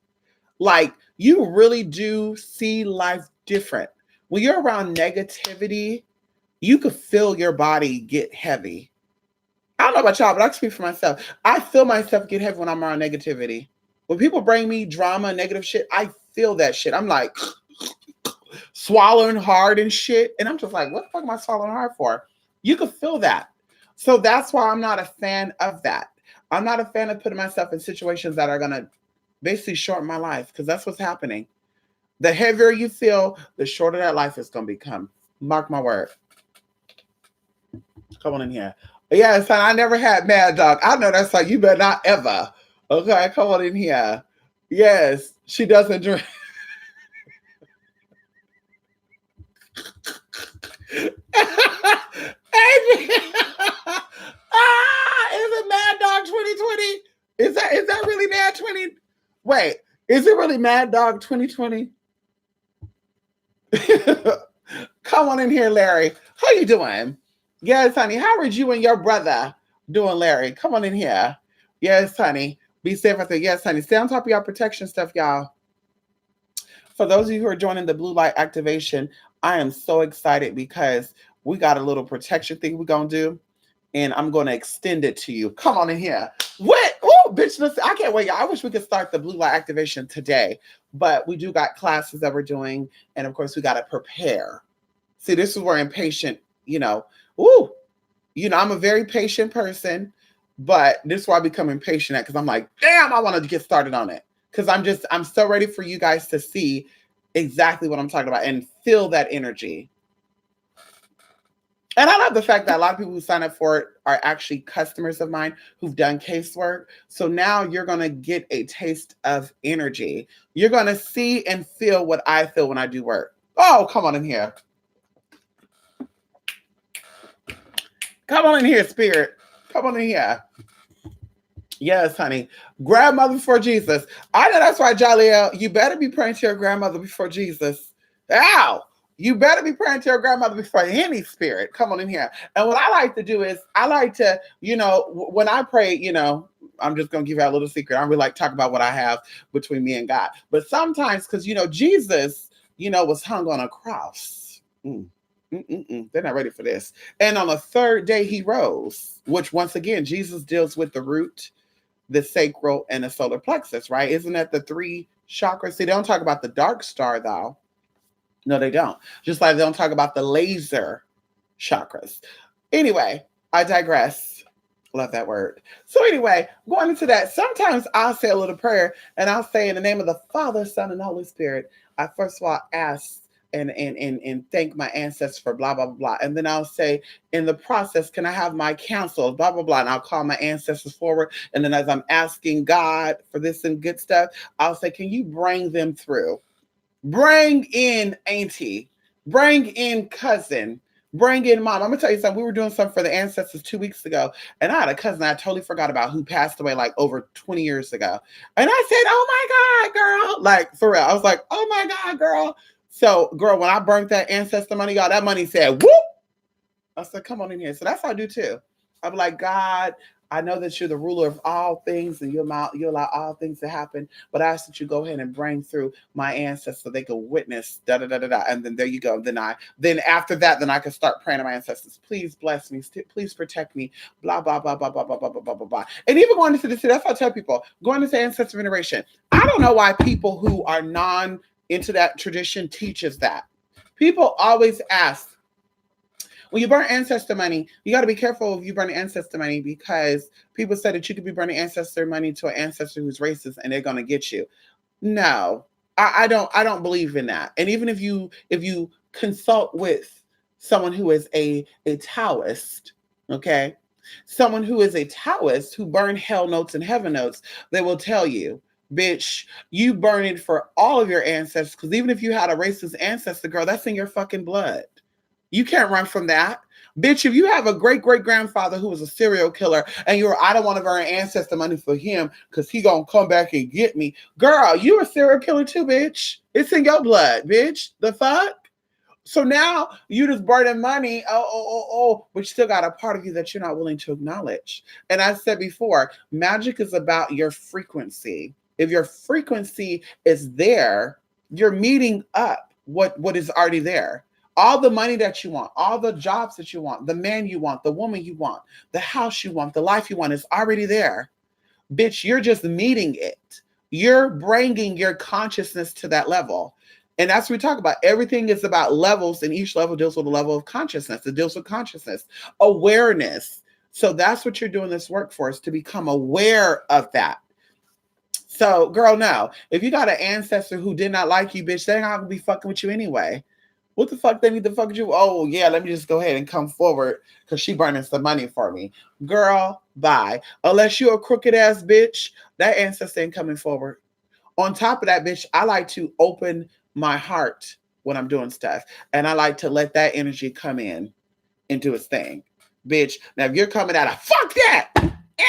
Like you really do see life different. When you're around negativity, you could feel your body get heavy. I don't know about y'all, but I can speak for myself. I feel myself get heavy when I'm around negativity. When people bring me drama, negative shit, I feel that shit. I'm like swallowing hard and shit. And I'm just like, what the fuck am I swallowing hard for? You can feel that. So that's why I'm not a fan of that. I'm not a fan of putting myself in situations that are going to basically shorten my life because that's what's happening. The heavier you feel, the shorter that life is going to become. Mark my word. Come on in here. Yeah, son, I never had Mad Dog. I know that's like, you better not ever. Okay, come on in here. Yes, she doesn't drink. Is it Mad Dog 2020? Is that really Mad 20? Wait, is it really Mad Dog 2020? Come on in here, Larry. How you doing? Yes, honey. How are you and your brother doing, Larry? Come on in here. Yes, honey. Be safe out there. Yes, honey. Stay on top of your protection stuff, y'all. For those of you who are joining the blue light activation, I am so excited because we got a little protection thing we're gonna do, and I'm gonna extend it to you. Come on in here. What? Oh, bitch, listen, I can't wait. I wish we could start the blue light activation today, but we do got classes that we're doing, and of course we gotta prepare. See, this is where impatient, ooh, I'm a very patient person, but this is why I become impatient at, because I'm like, damn, I want to get started on it. Because I'm so ready for you guys to see exactly what I'm talking about and feel that energy. And I love the fact that a lot of people who sign up for it are actually customers of mine who've done casework. So now you're going to get a taste of energy. You're going to see and feel what I feel when I do work. Oh, come on in here. Come on in here, spirit. Come on in here. Yes, honey. Grandmother before Jesus. I know that's right, Jaliel. You better be praying to your grandmother before Jesus. Ow! You better be praying to your grandmother before any spirit. Come on in here. And what I like to do is, I like to, when I pray, I'm just going to give you a little secret. I don't really like talk about what I have between me and God. But sometimes, because, Jesus, was hung on a cross. They're not ready for this. And on the third day, he rose, which once again, Jesus deals with the root, the sacral, and the solar plexus, right? Isn't that the three chakras? See, they don't talk about the dark star, though. No, they don't. Just like they don't talk about the laser chakras. Anyway, I digress. Love that word. So anyway, going into that, sometimes I'll say a little prayer, and I'll say, in the name of the Father, Son, and Holy Spirit, I first of all ask and thank my ancestors for blah, blah, blah. And then I'll say, in the process, can I have my counsel, blah, blah, blah. And I'll call my ancestors forward. And then as I'm asking God for this and good stuff, I'll say, can you bring them through? Bring in auntie, bring in cousin, bring in mom. I'm going to tell you something. We were doing something for the ancestors 2 weeks ago. And I had a cousin I totally forgot about who passed away like over 20 years ago. And I said, oh my God, girl. Like, for real. I was like, oh my God, girl. So, girl, when I burnt that ancestor money, y'all, that money said, whoop. I said, come on in here. So that's what I do too. I'm like, God, I know that you're the ruler of all things and you allow all things to happen, but I ask that you go ahead and bring through my ancestors so they can witness, da da da da da. And then there you go. Then after that, then I can start praying to my ancestors. Please bless me. Please protect me. Blah, blah, blah, blah, blah, blah, blah, blah, blah, blah, blah. And even going into this, that's what I tell people, going into ancestor veneration. I don't know why people who are into that tradition teaches that. People always ask, when you burn ancestor money, you got to be careful if you burn ancestor money, because people say that you could be burning ancestor money to an ancestor who's racist and they're going to get you. No, I don't believe in that. And even if you consult with someone who is a Taoist, okay, someone who is a Taoist who burn hell notes and heaven notes, they will tell you, bitch, you burn it for all of your ancestors, because even if you had a racist ancestor, girl, that's in your fucking blood. You can't run from that. Bitch, if you have a great-great-grandfather who was a serial killer and I don't want to burn ancestor money for him because he going to come back and get me. Girl, you a serial killer too, bitch. It's in your blood, bitch. The fuck? So now you just burning money, but you still got a part of you that you're not willing to acknowledge. And I said before, magic is about your frequency. If your frequency is there, you're meeting up what is already there. All the money that you want, all the jobs that you want, the man you want, the woman you want, the house you want, the life you want is already there. Bitch, you're just meeting it. You're bringing your consciousness to that level. And that's what we talk about. Everything is about levels, and each level deals with a level of consciousness. It deals with consciousness, awareness. So that's what you're doing this work for, is to become aware of that. So, girl, no. If you got an ancestor who did not like you, bitch, they're not going to be fucking with you anyway. What the fuck they need to fuck you? Oh yeah, let me just go ahead and come forward because she burning some money for me. Girl, bye. Unless you're a crooked ass bitch, that ancestor ain't coming forward. On top of that, bitch, I like to open my heart when I'm doing stuff. And I like to let that energy come in and do its thing. Bitch, now if you're coming at a fuck that,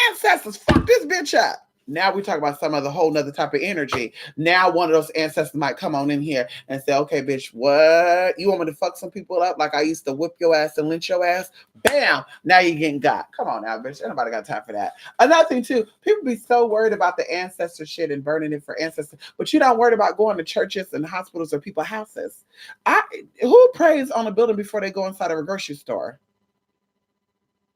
ancestors, fuck this bitch up. Now we talk about some other whole nother type of energy. Now one of those ancestors might come on in here and say, okay, bitch, what? You want me to fuck some people up like I used to whip your ass and lynch your ass? Bam! Now you're getting got. Come on now, bitch. Ain't nobody got time for that. Another thing too, people be so worried about the ancestor shit and burning it for ancestors, but you're not worried about going to churches and hospitals or people's houses. Who prays on a building before they go inside of a grocery store?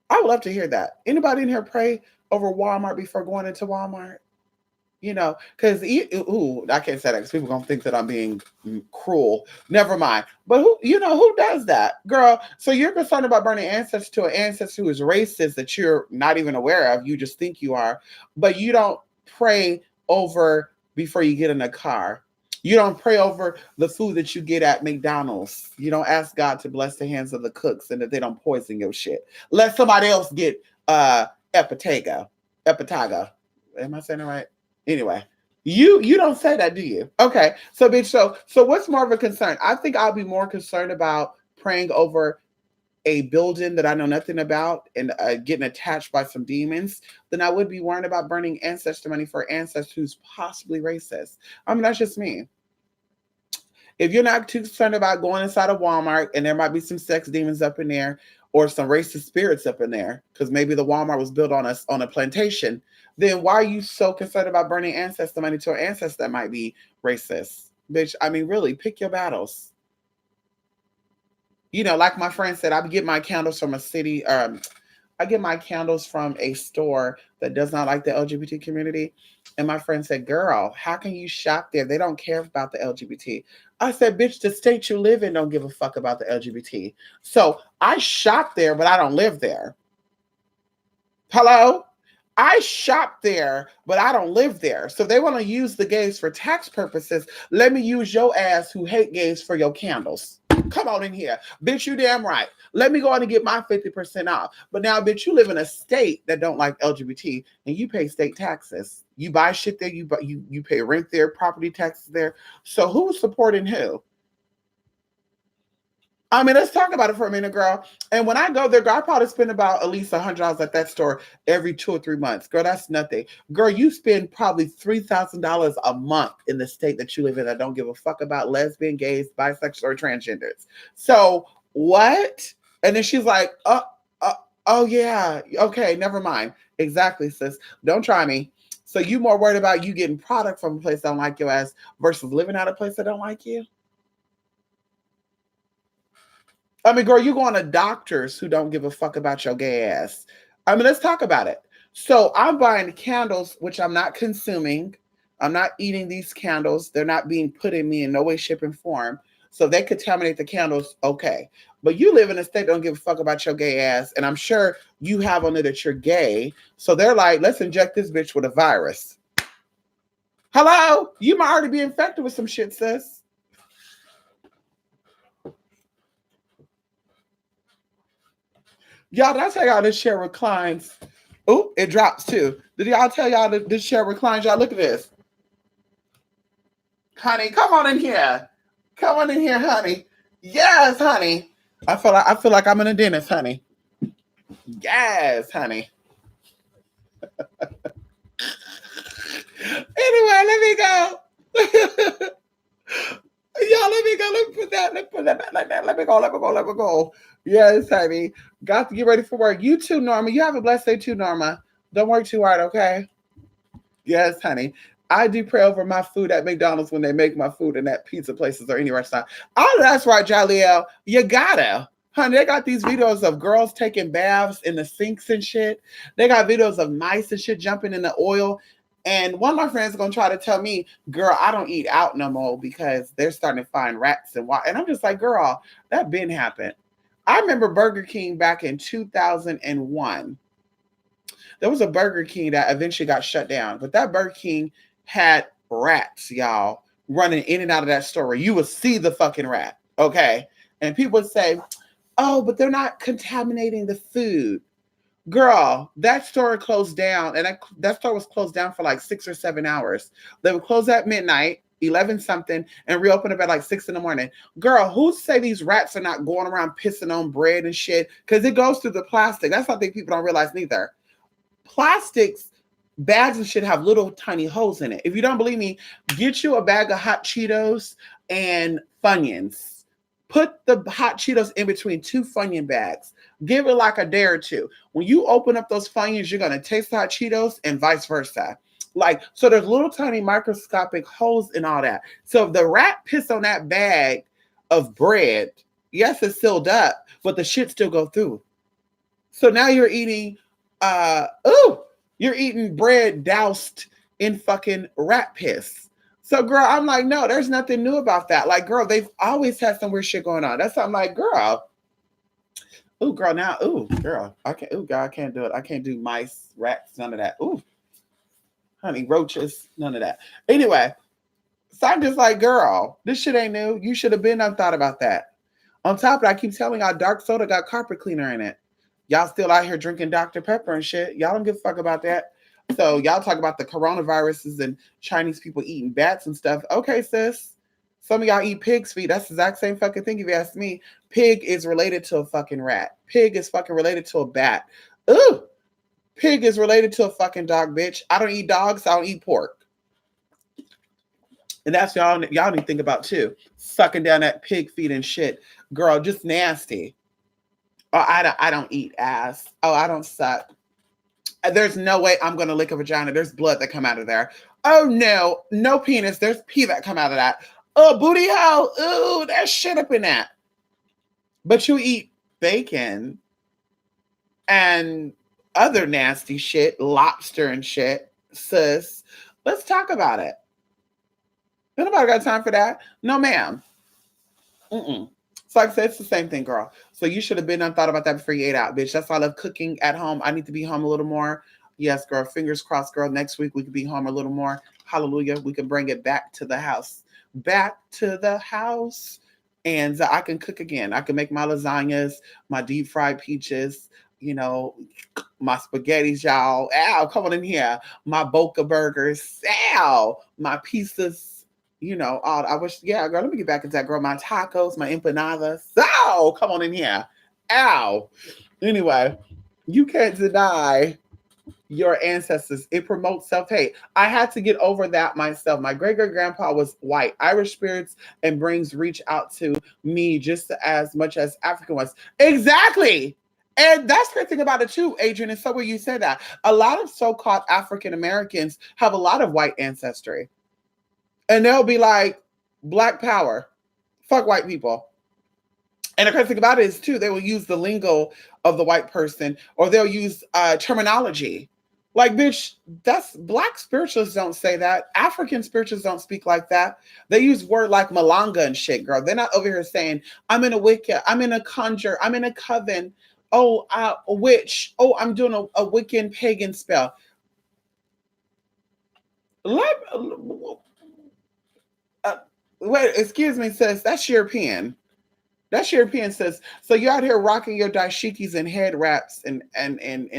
I would love to hear that. Anybody in here pray over Walmart before going into Walmart? You know, because I can't say that because people gonna think that I'm being cruel. Never mind. But who does that, girl? So you're concerned about burning ancestors to an ancestor who is racist that you're not even aware of. You just think you are, but you don't pray over before you get in a car. You don't pray over the food that you get at McDonald's. You don't ask God to bless the hands of the cooks and that they don't poison your shit. Let somebody else get epitaga. Epitaga. Am I saying it right? Anyway, you don't say that, do you? Okay. So bitch, so what's more of a concern? I think I'll be more concerned about praying over a building that I know nothing about and getting attached by some demons than I would be worrying about burning ancestor money for ancestors who's possibly racist. I mean, that's just me. If you're not too concerned about going inside of Walmart and there might be some sex demons up in there or some racist spirits up in there, because maybe the Walmart was built on a plantation, then why are you so concerned about burning ancestor money to an ancestor that might be racist? Bitch, I mean, really, pick your battles. You know, like my friend said, I get my candles from a city, I get my candles from a store that does not like the LGBT community. And my friend said, girl, how can you shop there? They don't care about the LGBT. I said, bitch, the state you live in don't give a fuck about the LGBT. So I shop there, but I don't live there. Hello? I shop there, but I don't live there. So they want to use the gays for tax purposes. Let me use your ass who hate gays for your candles. Come on in here. Bitch, you damn right. Let me go on and get my 50% off. But now, bitch, you live in a state that don't like LGBT and you pay state taxes. You buy shit there, you pay rent there, property taxes there. So who's supporting who? I mean, let's talk about it for a minute, girl. And when I go there, girl, I probably spend about at least $100 at that store every 2 or 3 months. Girl, that's nothing. Girl, you spend probably $3,000 a month in the state that you live in that don't give a fuck about lesbian, gays, bisexual, or transgenders. So what? And then she's like, oh yeah, okay, never mind. Exactly, sis. Don't try me. So you more worried about you getting product from a place that don't like your ass versus living out a place that don't like you? I mean, girl, you going to doctors who don't give a fuck about your gay ass. I mean, let's talk about it. So I'm buying candles, which I'm not consuming. I'm not eating these candles. They're not being put in me in no way, shape, and form. So they contaminate the candles, okay. But you live in a state that don't give a fuck about your gay ass. And I'm sure you have on it that you're gay. So they're like, let's inject this bitch with a virus. Hello? You might already be infected with some shit, sis. Y'all, did I tell y'all this chair reclines? Oh, it drops too. Did y'all tell y'all that this chair reclines? Y'all look at this. Honey, come on in here. Come on in here, honey. Yes, honey. I feel like I'm in a dentist, honey. Yes, honey. Anyway, let me go. Y'all, let me go. Let me put that. Let me put that back like that. Let me go. Let me go. Let me go. Yes, honey. Got to get ready for work. You too, Norma. You have a blessed day too, Norma. Don't work too hard, okay? Yes, honey. I do pray over my food at McDonald's when they make my food in that pizza places or any restaurant. Oh, that's right, Jaliel. You gotta. Honey, they got these videos of girls taking baths in the sinks and shit. They got videos of mice and shit jumping in the oil. And one of my friends is gonna try to tell me, girl, I don't eat out no more because they're starting to find rats and why. And I'm just like, girl, that been happened. I remember Burger King back in 2001. There was a Burger King that eventually got shut down, but that Burger King had rats, y'all, running in and out of that store. You would see the fucking rat, okay? And people would say, oh, but they're not contaminating the food. Girl, that store closed down, and that store was closed down for like 6 or 7 hours. They would close at midnight, 11 something, and reopen up at like 6 in the morning. Girl, who say these rats are not going around pissing on bread and shit? Because it goes through the plastic. That's something people don't realize neither. Plastics, bags and shit have little tiny holes in it. If you don't believe me, get you a bag of hot Cheetos and Funyuns. Put the hot Cheetos in between two Funyun bags. Give it like a day or two. When you open up those Funyuns, you're going to taste the hot Cheetos and vice versa. Like, so there's little tiny microscopic holes in all that. So if the rat pissed on that bag of bread, yes, it's sealed up, but the shit still go through. So now you're eating, you're eating bread doused in fucking rat piss. So, girl, I'm like, no, there's nothing new about that. Like, girl, they've always had some weird shit going on. That's why I'm like, girl. Ooh, girl, now, ooh, girl, I can't, ooh, God, I can't do it. I can't do mice, rats, none of that. Ooh, honey, roaches, none of that. Anyway, so I'm just like, girl, this shit ain't new. You should have been thought about that. On top of it, I keep telling y'all, dark soda got carpet cleaner in it. Y'all still out here drinking Dr. Pepper and shit. Y'all don't give a fuck about that. So y'all talk about the coronaviruses and Chinese people eating bats and stuff. Okay, sis. Some of y'all eat pig's feet. That's the exact same fucking thing if you ask me. Pig is related to a fucking rat. Pig is fucking related to a bat. Ooh. Pig is related to a fucking dog, bitch. I don't eat dogs. I don't eat pork. And that's y'all need to think about too. Sucking down that pig feet and shit. Girl, just nasty. Oh, I don't eat ass. Oh, I don't suck. There's no way I'm going to lick a vagina. There's blood that come out of there. Oh, no. No penis. There's pee that come out of that. Oh, booty hole. Ooh, there's shit up in that. But you eat bacon and other nasty shit, lobster and shit, sis. Let's talk about it. Nobody got time for that. No, ma'am. Mm-mm. So like I said, it's the same thing, girl. So you should have been and thought about that before you ate out, bitch. That's why I love cooking at home. I need to be home a little more. Yes, girl. Fingers crossed, girl. Next week we could be home a little more. Hallelujah. We can bring it back to the house. Back to the house. And I can cook again. I can make my lasagnas, my deep fried peaches, you know, my spaghettis, y'all. Ow, come on in here. My Boca burgers. Ow, my pizzas. You know, I wish, yeah, girl, let me get back into that, girl. My tacos, my empanadas. Ow, come on in here. Ow. Anyway, you can't deny your ancestors. It promotes self-hate. I had to get over that myself. My great-great-grandpa was white. Irish spirits and brings reach out to me just as much as African was. Exactly. And that's the great thing about it too, Adrian, and so where you said that. A lot of so-called African Americans have a lot of white ancestry. And they'll be like, Black power. Fuck white people. And the crazy thing about it is, too, they will use the lingo of the white person, or they'll use terminology. Like, bitch, that's Black spiritualists don't say that. African spiritualists don't speak like that. They use word like malanga and shit, girl. They're not over here saying, I'm in a Wicca, I'm in a conjure, I'm in a coven. Oh, a witch. Oh, I'm doing a Wiccan pagan spell. Wait, excuse me, sis. That's European. That's European, sis. So you're out here rocking your dashikis and head wraps and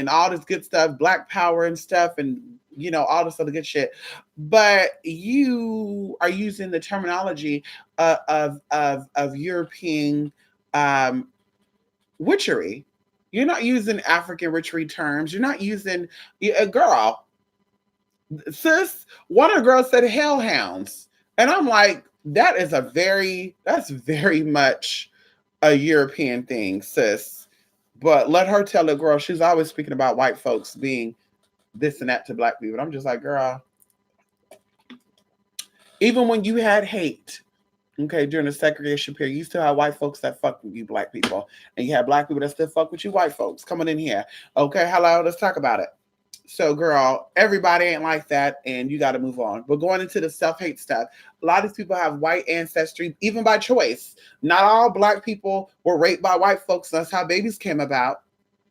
all this good stuff, Black power and stuff, and you know all this other good shit. But you are using the terminology of European witchery. You're not using African witchery terms. You're not using a girl, sis. One of the girls said hellhounds, and I'm like, that's very much a European thing, sis. But let her tell the girl, she's always speaking about white folks being this and that to Black people. I'm just like, girl, even when you had hate, okay, during the segregation period, you still had white folks that fuck with you, Black people. And you had Black people that still fuck with you, white folks. Coming in here. Okay, hello, let's talk about it. So, girl, everybody ain't like that, and you got to move on. But going into the self-hate stuff, a lot of these people have white ancestry, even by choice. Not all Black people were raped by white folks. That's how babies came about.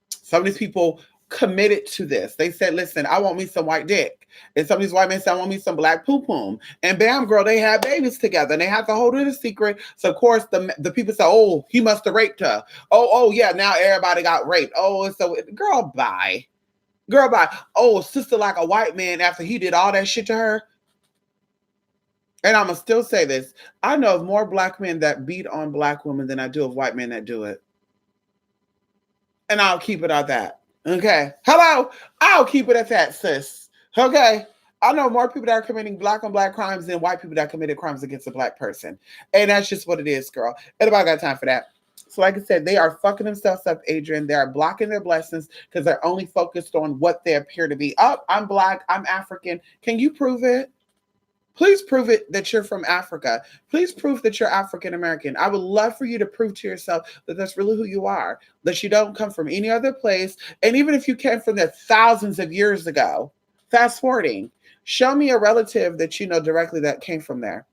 Some of these people committed to this. They said, listen, I want me some white dick. And some of these white men said, I want me some black poo poom. And bam, girl, they had babies together and they had to hold it a secret. So, of course, the people say, oh, he must have raped her. Oh, yeah, now everybody got raped. Oh, so, girl, bye. Girl, bye. Oh, sister like a white man after he did all that shit to her. And I'm going to still say this. I know of more black men that beat on black women than I do of white men that do it. And I'll keep it at that. Okay. Hello. I'll keep it at that, sis. Okay. I know more people that are committing black on black crimes than white people that committed crimes against a black person. And that's just what it is, girl. Anybody got time for that? So like I said, they are fucking themselves up, Adrian. They are blocking their blessings because they're only focused on what they appear to be. Oh, I'm black. I'm African. Can you prove it? Please prove it that you're from Africa. Please prove that you're African American. I would love for you to prove to yourself that that's really who you are, that you don't come from any other place. And even if you came from there thousands of years ago, fast forwarding, show me a relative that you know directly that came from there.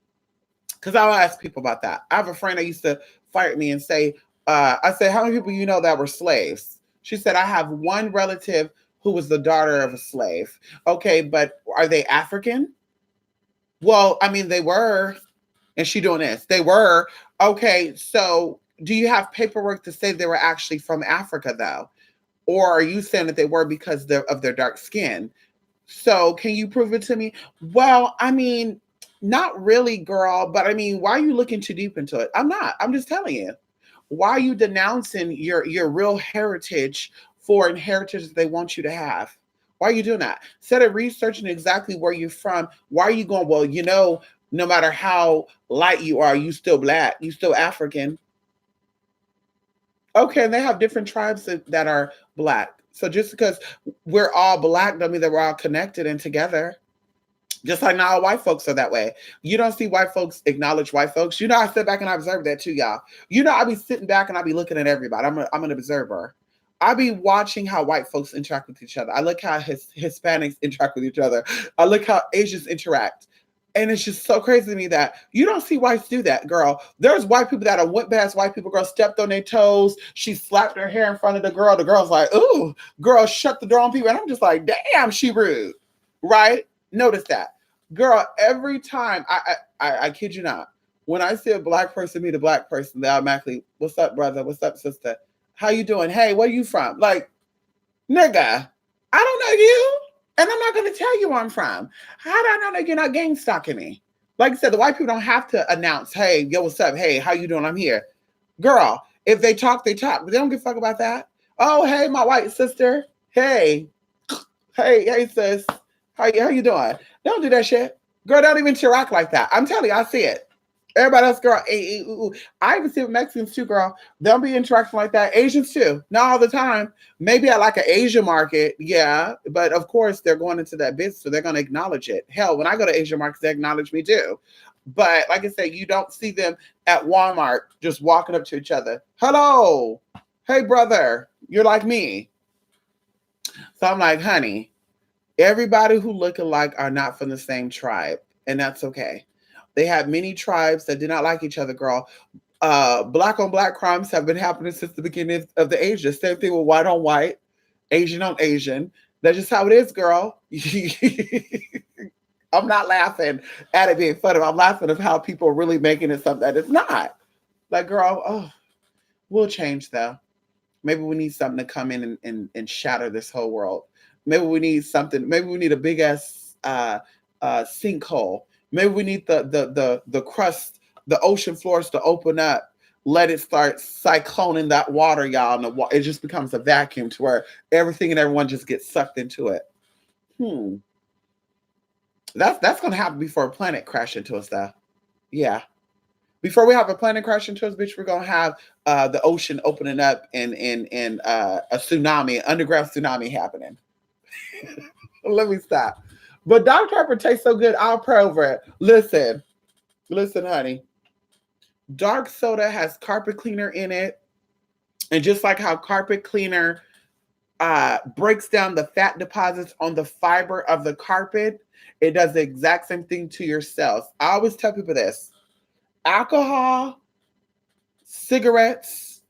Because I'll ask people about that. I have a friend that used to fight me and say, I said, how many people you know that were slaves? She said, I have one relative who was the daughter of a slave. Okay, but are they African? Well, I mean, they were, and she doing this. They were. Okay, so do you have paperwork to say they were actually from Africa, though? Or are you saying that they were because of their dark skin? So can you prove it to me? Well, I mean, not really, girl, but I mean, why are you looking too deep into it? I'm not. I'm just telling you. Why are you denouncing your real heritage for an heritage that they want you to have? Why are you doing that? Instead of researching exactly where you're from, why are you going, well, you know, no matter how light you are, you still black, you still African. Okay, and they have different tribes that are black. So just because we're all black doesn't mean that we're all connected and together. Just like now, white folks are that way. You don't see white folks acknowledge white folks. You know, I sit back and I observe that too, y'all. You know, I be sitting back and I be looking at everybody. I'm an observer. I be watching how white folks interact with each other. I look how Hispanics interact with each other. I look how Asians interact. And it's just so crazy to me that you don't see whites do that, girl. There's white people that have went past white people, girl, stepped on their toes. She slapped her hair in front of the girl. The girl's like, ooh, girl, shut the door on people. And I'm just like, damn, she rude. Right? Notice that. Girl, every time, I kid you not, when I see a black person meet a black person, they automatically, what's up, brother? What's up, sister? How you doing? Hey, where you from? Like, nigga, I don't know you. And I'm not going to tell you where I'm from. How do I know that you're not gang stalking me? Like I said, the white people don't have to announce, hey, yo, what's up? Hey, how you doing? I'm here. Girl, if they talk, they talk. But they don't give a fuck about that. Oh, hey, my white sister. Hey, sis. How you doing? Don't do that shit. Girl, don't even interact like that. I'm telling you, I see it. Everybody else, girl. I even see it with Mexicans too, girl. They'll be interacting like that. Asians too. Not all the time. Maybe at like an Asian market, yeah. But of course, they're going into that business, so they're going to acknowledge it. Hell, when I go to Asian markets, they acknowledge me too. But like I said, you don't see them at Walmart just walking up to each other. Hello. Hey, brother. You're like me. So I'm like, honey, everybody who look alike are not from the same tribe, and that's okay. They have many tribes that do not like each other, girl. Black on black crimes have been happening since the beginning of the ages. Same thing with white on white, Asian on Asian. That's just how it is, girl. I'm not laughing at it being funny. I'm laughing at how people are really making it something that it's not. Like, girl, oh, we'll change though. Maybe we need something to come in and shatter this whole world. Maybe we need something. Maybe we need a big ass sinkhole. Maybe we need the crust, the ocean floors to open up. Let it start cycloning that water, y'all. And it just becomes a vacuum to where everything and everyone just gets sucked into it. That's gonna happen before a planet crash into us, though. Yeah. Before we have a planet crash into us, bitch, we're gonna have the ocean opening up and a tsunami, underground tsunami happening. Let me stop. But Dr. Pepper tastes so good, I'll pray over it. Listen, honey. Dark soda has carpet cleaner in it. And just like how carpet cleaner breaks down the fat deposits on the fiber of the carpet, it does the exact same thing to your cells. I always tell people this. Alcohol, cigarettes,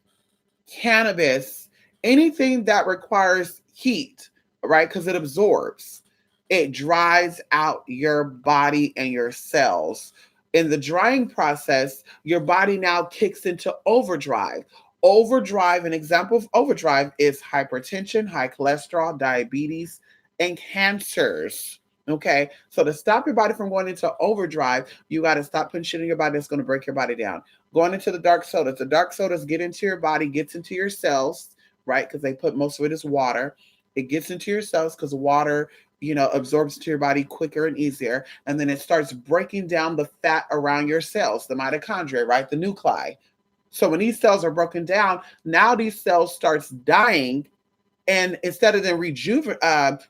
cannabis, anything that requires heat, right? Because it absorbs. It dries out your body and your cells. In the drying process, your body now kicks into overdrive. Overdrive, an example of overdrive is hypertension, high cholesterol, diabetes, and cancers. Okay, so to stop your body from going into overdrive, you got to stop putting shit in your body that's going to break your body down. Going into the dark sodas, the dark sodas get into your body, gets into your cells, right? Because they put most of it is water. It gets into your cells because water, absorbs into your body quicker and easier. And then it starts breaking down the fat around your cells, the mitochondria, right? The nuclei. So when these cells are broken down, now these cells starts dying, and instead of them rejuvenating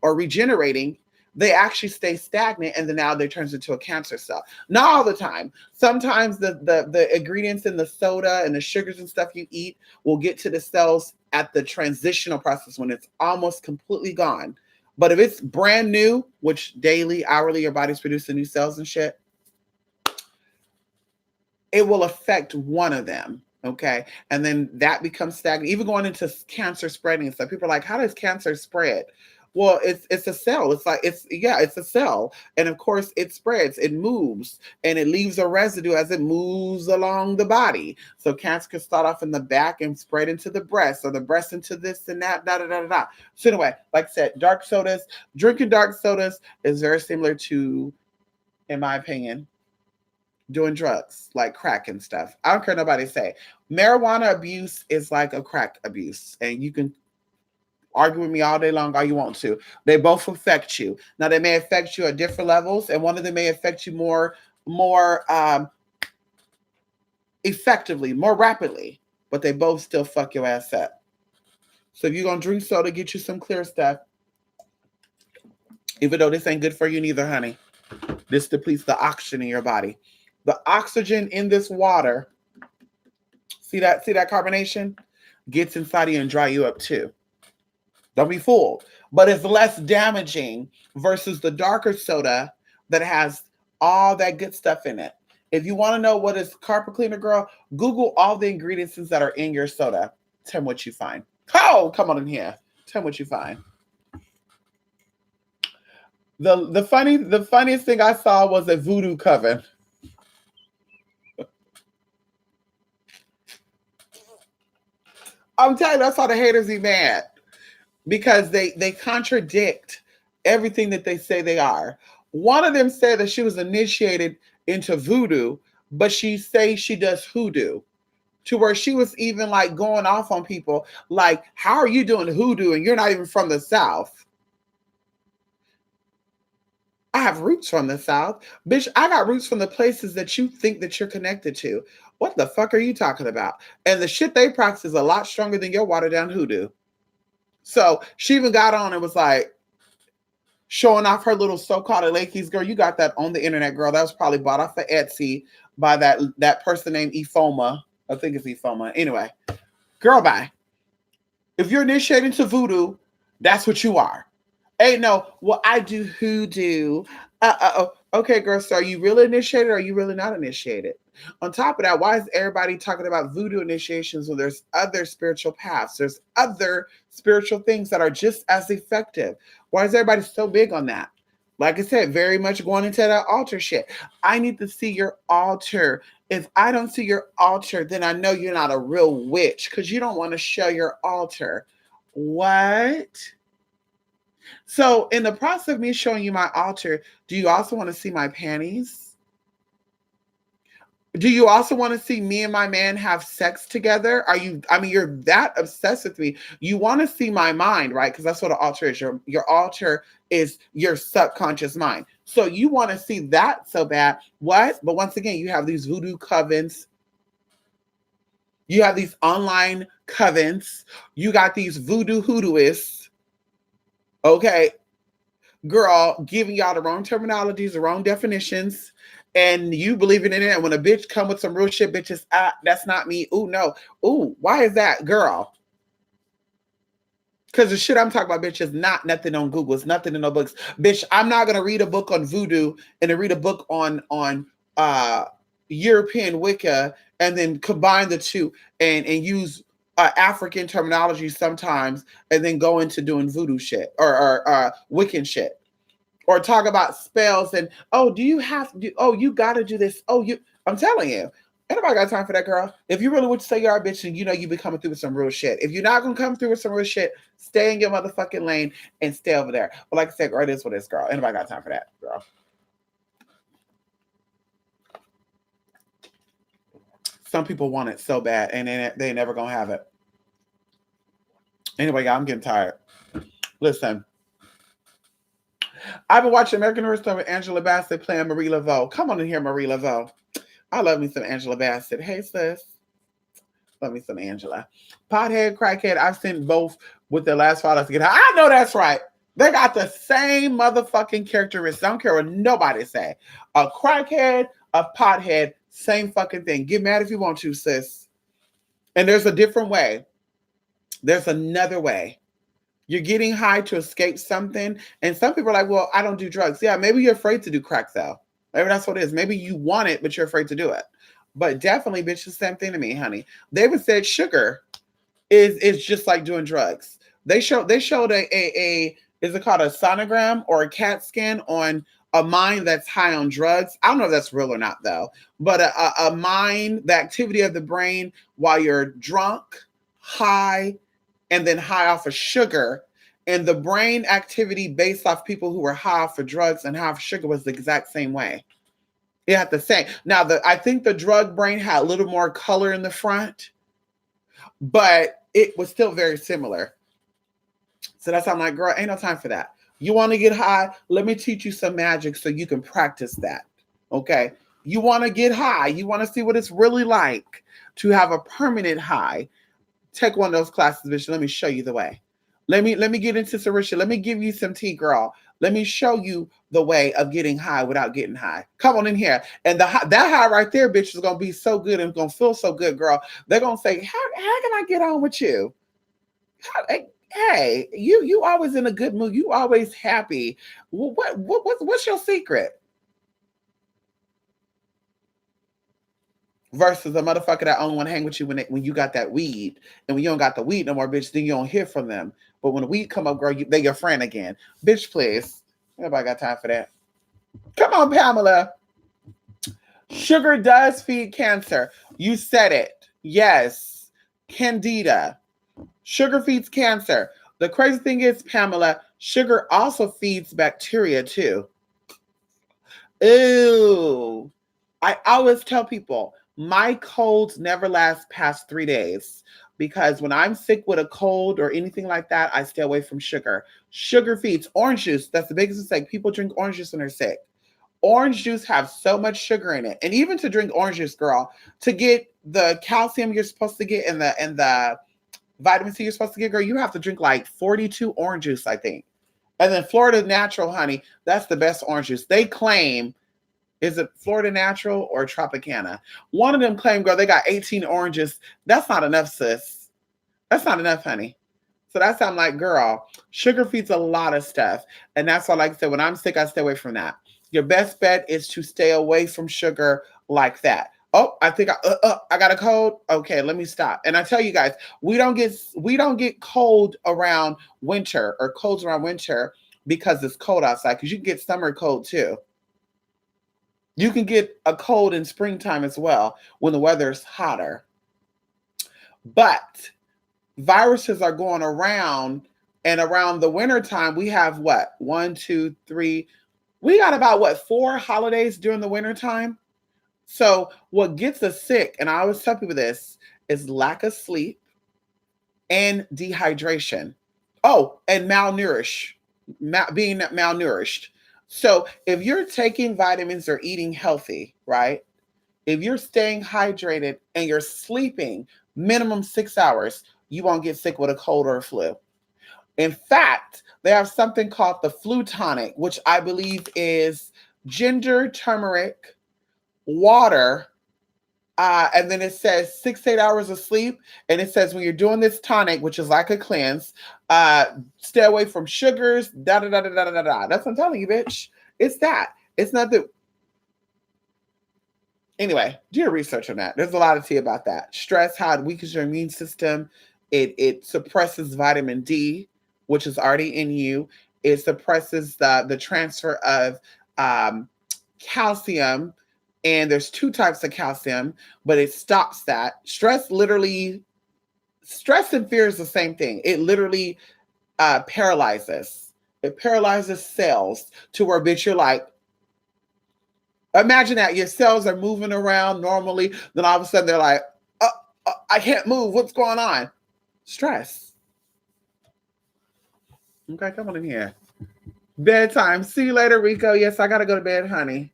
or regenerating, they actually stay stagnant, and then now they turns into a cancer cell. Not all the time. Sometimes the ingredients in the soda and the sugars and stuff you eat will get to the cells at the transitional process when it's almost completely gone. But if it's brand new, which daily, hourly, your body's producing new cells and shit, it will affect one of them. Okay. And then that becomes stagnant, even going into cancer spreading and stuff. People are like, how does cancer spread? Well, it's a cell. It's a cell. And of course it spreads, it moves, and it leaves a residue as it moves along the body. So cancer can start off in the back and spread into the breast, or the breast into this and that, da da da da da. So anyway, like I said, drinking dark sodas is very similar to, in my opinion, doing drugs like crack and stuff. I don't care nobody say. Marijuana abuse is like a crack abuse, and you can argue with me all day long all you want to. They both affect you. Now they may affect you at different levels, and one of them may affect you more effectively, more rapidly, but they both still fuck your ass up. So if you're gonna drink soda, get you some clear stuff. Even though this ain't good for you neither, honey. This depletes the oxygen in your body. The oxygen in this water, see that carbonation, gets inside of you and dry you up too. Don't be fooled. But it's less damaging versus the darker soda that has all that good stuff in it. If you want to know what is carpet cleaner, girl, Google all the ingredients that are in your soda. Tell me what you find. Oh, come on in here. Tell me what you find. The funniest thing I saw was a voodoo coven. I'm telling you, that's how the haters be mad, because they contradict everything that they say they are. One of them said that she was initiated into voodoo, but she say she does hoodoo, to where she was even like going off on people like, how are you doing hoodoo and you're not even from the South? I have roots from the South. Bitch, I got roots from the places that you think that you're connected to. What the fuck are you talking about? And the shit they practice is a lot stronger than your watered down hoodoo. So she even got on and was like showing off her little so-called Lakey's. Girl, you got that on the internet, girl. That was probably bought off of Etsy by that person named Ifoma. I think it's Ifoma. Anyway, girl, bye. If you're initiating to voodoo, that's what you are. Ain't no, well, I do hoodoo. Okay, girl, so are you really initiated or are you really not initiated? On top of that, why is everybody talking about voodoo initiations when there's other spiritual paths? There's other spiritual things that are just as effective. Why is everybody so big on that? Like I said, very much going into that altar shit. I need to see your altar. If I don't see your altar, then I know you're not a real witch, because you don't want to show your altar. What? So in the process of me showing you my altar, do you also want to see my panties? Do you also want to see me and my man have sex together? You're that obsessed with me. You want to see my mind, right? Because that's what an altar is. Your altar is your subconscious mind. So you want to see that so bad. What? But once again, you have these voodoo covens. You have these online covens. You got these voodoo hoodooists. Okay, girl, giving y'all the wrong terminologies, the wrong definitions, and you believing in it. And when a bitch come with some real shit, bitches, that's not me. Ooh, no. Ooh, why is that, girl? Because the shit I'm talking about, bitch, is not nothing on Google. It's nothing in no books. Bitch, I'm not gonna read a book on voodoo and then read a book on European Wicca and then combine the two and use African terminology sometimes and then go into doing voodoo shit or Wiccan shit or talk about spells and oh, do you have to do, oh, you got to do this. Oh, I'm telling you, ain't nobody got time for that, girl. If you really would say you are a bitch and you know you be coming through with some real shit. If you're not going to come through with some real shit, stay in your motherfucking lane and stay over there. But like I said, girl, it is what it is, girl. Ain't nobody got time for that, girl. Some people want it so bad and they never going to have it. Anyway, y'all, I'm getting tired. Listen. I've been watching American Horror Story with Angela Bassett playing Marie Laveau. Come on in here, Marie Laveau. I love me some Angela Bassett. Hey, sis. Love me some Angela. Pothead, crackhead. I've seen both with their last fathers get high. I know that's right. They got the same motherfucking characteristics. I don't care what nobody say. A crackhead, a pothead, same fucking thing. Get mad if you want to, sis. And there's a different way. There's another way. You're getting high to escape something. And some people are like, well, I don't do drugs. Yeah, maybe you're afraid to do crack, though. Maybe that's what it is. Maybe you want it, but you're afraid to do it. But definitely, bitch, the same thing to me, honey. They even said sugar is just like doing drugs. They showed a is it called a sonogram or a CAT scan on a mind that's high on drugs. I don't know if that's real or not, though. But a mind, the activity of the brain while you're drunk, high, and then high off of sugar. And the brain activity based off people who were high off of drugs and high off sugar was the exact same way. It had the same. Now, I think the drug brain had a little more color in the front, but it was still very similar. So that's why I'm like, girl, ain't no time for that. You want to get high? Let me teach you some magic so you can practice that. Okay. You want to get high. You want to see what it's really like to have a permanent high. Take one of those classes, bitch. Let me show you the way. Let me get into some rich shit. Let me give you some tea, girl. Let me show you the way of getting high without getting high. Come on in here. And that high right there, bitch, is going to be so good and going to feel so good, girl. They're going to say, how can I get on with you? Hey, you always in a good mood. You always happy. What's your secret? Versus a motherfucker that only want to hang with you when you got that weed. And when you don't got the weed no more, bitch, then you don't hear from them. But when the weed come up, girl, they your friend again. Bitch, please. Nobody got time for that. Come on, Pamela. Sugar does feed cancer. You said it. Yes. Candida. Sugar feeds cancer. The crazy thing is, Pamela, sugar also feeds bacteria too. Ew. I always tell people, my colds never last past 3 days because when I'm sick with a cold or anything like that, I stay away from sugar. Sugar feeds. Orange juice, that's the biggest mistake. People drink orange juice when they're sick. Orange juice have so much sugar in it. And even to drink orange juice, girl, to get the calcium you're supposed to get and the vitamin C you're supposed to get, girl, you have to drink like 42 orange juice, I think. And then Florida Natural, honey, that's the best orange juice. They claim, is it Florida Natural or Tropicana? One of them claim, girl, they got 18 oranges. That's not enough, sis. That's not enough, honey. So that's how I'm like, girl, sugar feeds a lot of stuff. And that's why, like I said, when I'm sick, I stay away from that. Your best bet is to stay away from sugar like that. Oh, I think I got a cold. Okay, let me stop. And I tell you guys, we don't get cold around winter or colds around winter because it's cold outside. Because you can get summer cold too. You can get a cold in springtime as well when the weather is hotter. But viruses are going around, and around the wintertime, we have what? 1, 2, 3. We got about what? 4 holidays during the wintertime. So what gets us sick, and I always tell people this, is lack of sleep and dehydration. Oh, and being malnourished. So if you're taking vitamins or eating healthy, right? If you're staying hydrated and you're sleeping minimum 6 hours, you won't get sick with a cold or a flu. In fact, they have something called the flu tonic, which I believe is ginger, turmeric, water, and then it says 6 to 8 hours of sleep. And it says when you're doing this tonic, which is like a cleanse, stay away from sugars, da da da da da da da. That's what I'm telling you, bitch. It's that. It's not that. Anyway, do your research on that. There's a lot of tea about that. Stress, how it weakens your immune system. It suppresses vitamin D, which is already in you. It suppresses the transfer of um, calcium. And there's two types of calcium, but it stops that. Stress and fear is the same thing. It literally paralyzes. It paralyzes cells to where, bitch, you're like, imagine that your cells are moving around normally, then all of a sudden they're like, I can't move. What's going on? Stress. Okay, come on in here. Bedtime. See you later, Rico. Yes, I gotta go to bed, honey.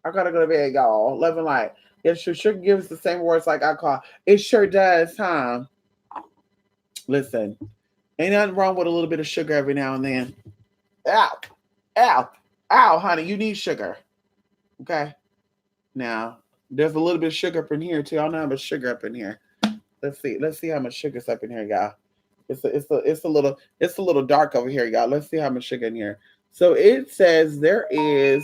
I gotta go to bed, y'all. Love and light. Yes, sure gives the same words like I call. It sure does, huh? Listen, ain't nothing wrong with a little bit of sugar every now and then. Ow, ow, ow, honey, you need sugar. Okay. Now, there's a little bit of sugar up in here too. I don't know how much sugar up in here. Let's see how much sugar's up in here, y'all. It's a little dark over here, y'all. Let's see how much sugar in here. So it says there is.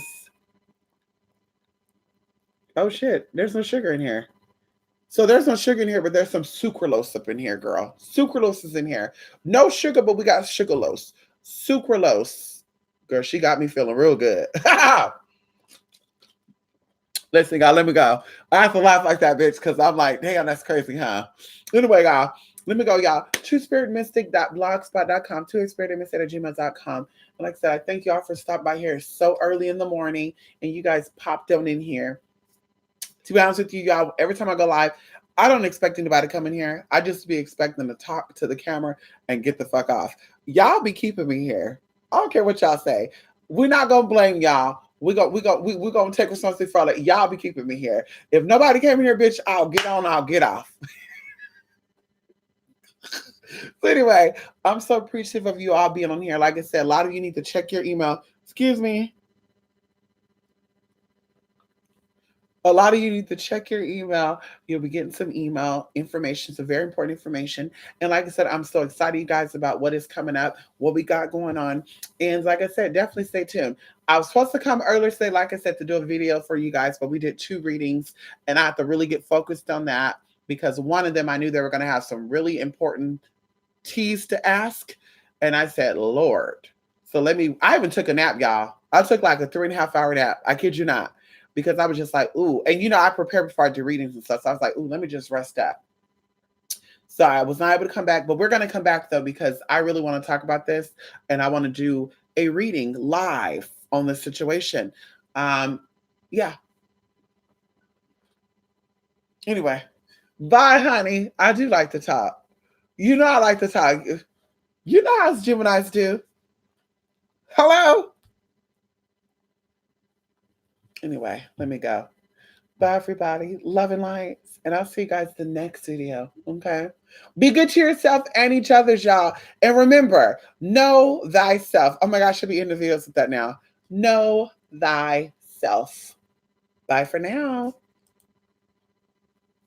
Oh shit! There's no sugar in here. So there's no sugar in here, but there's some sucralose up in here, girl. Sucralose is in here. No sugar, but we got sucralose. Sucralose. Girl, she got me feeling real good. Listen, y'all, let me go. I have to laugh like that, bitch, because I'm like, damn, that's crazy, huh? Anyway, y'all, let me go, y'all. TrueSpiritMystic.blogspot.com, TrueSpiritMystic@gmail.com. And like I said, I thank y'all for stopping by here so early in the morning, and you guys popped on in here. To be honest with you, y'all, every time I go live, I don't expect anybody to come in here. I just be expecting to talk to the camera and get the fuck off. Y'all be keeping me here. I don't care what y'all say. We're not gonna blame y'all. We're gonna take responsibility for all that. Y'all be keeping me here. If nobody came here, bitch, I'll get on, I'll get off. So anyway, I'm so appreciative of you all being on here. Like I said, a lot of you need to check your email. Excuse me. A lot of you need to check your email. You'll be getting some email information, some very important information. And like I said, I'm so excited, you guys, about what is coming up, what we got going on. And like I said, definitely stay tuned. I was supposed to come earlier today, like I said, to do a video for you guys, but we did 2 readings, and I have to really get focused on that because one of them I knew they were going to have some really important teas to ask. And I said, Lord. So I even took a nap, y'all. I took like a 3.5 hour nap. I kid you not. Because I was just like, ooh. And I prepare before I do readings and stuff. So I was like, ooh, let me just rest up. So I was not able to come back, but we're going to come back though, because I really want to talk about this and I want to do a reading live on this situation. Yeah. Anyway, bye, honey. I do like to talk. I like to talk. You know how Geminis do. Hello? Anyway, let me go. Bye, everybody. Love and lights. And I'll see you guys in the next video. Okay? Be good to yourself and each other's, y'all. And remember, know thyself. Oh my gosh, I should be in the videos with that now. Know thyself. Bye for now.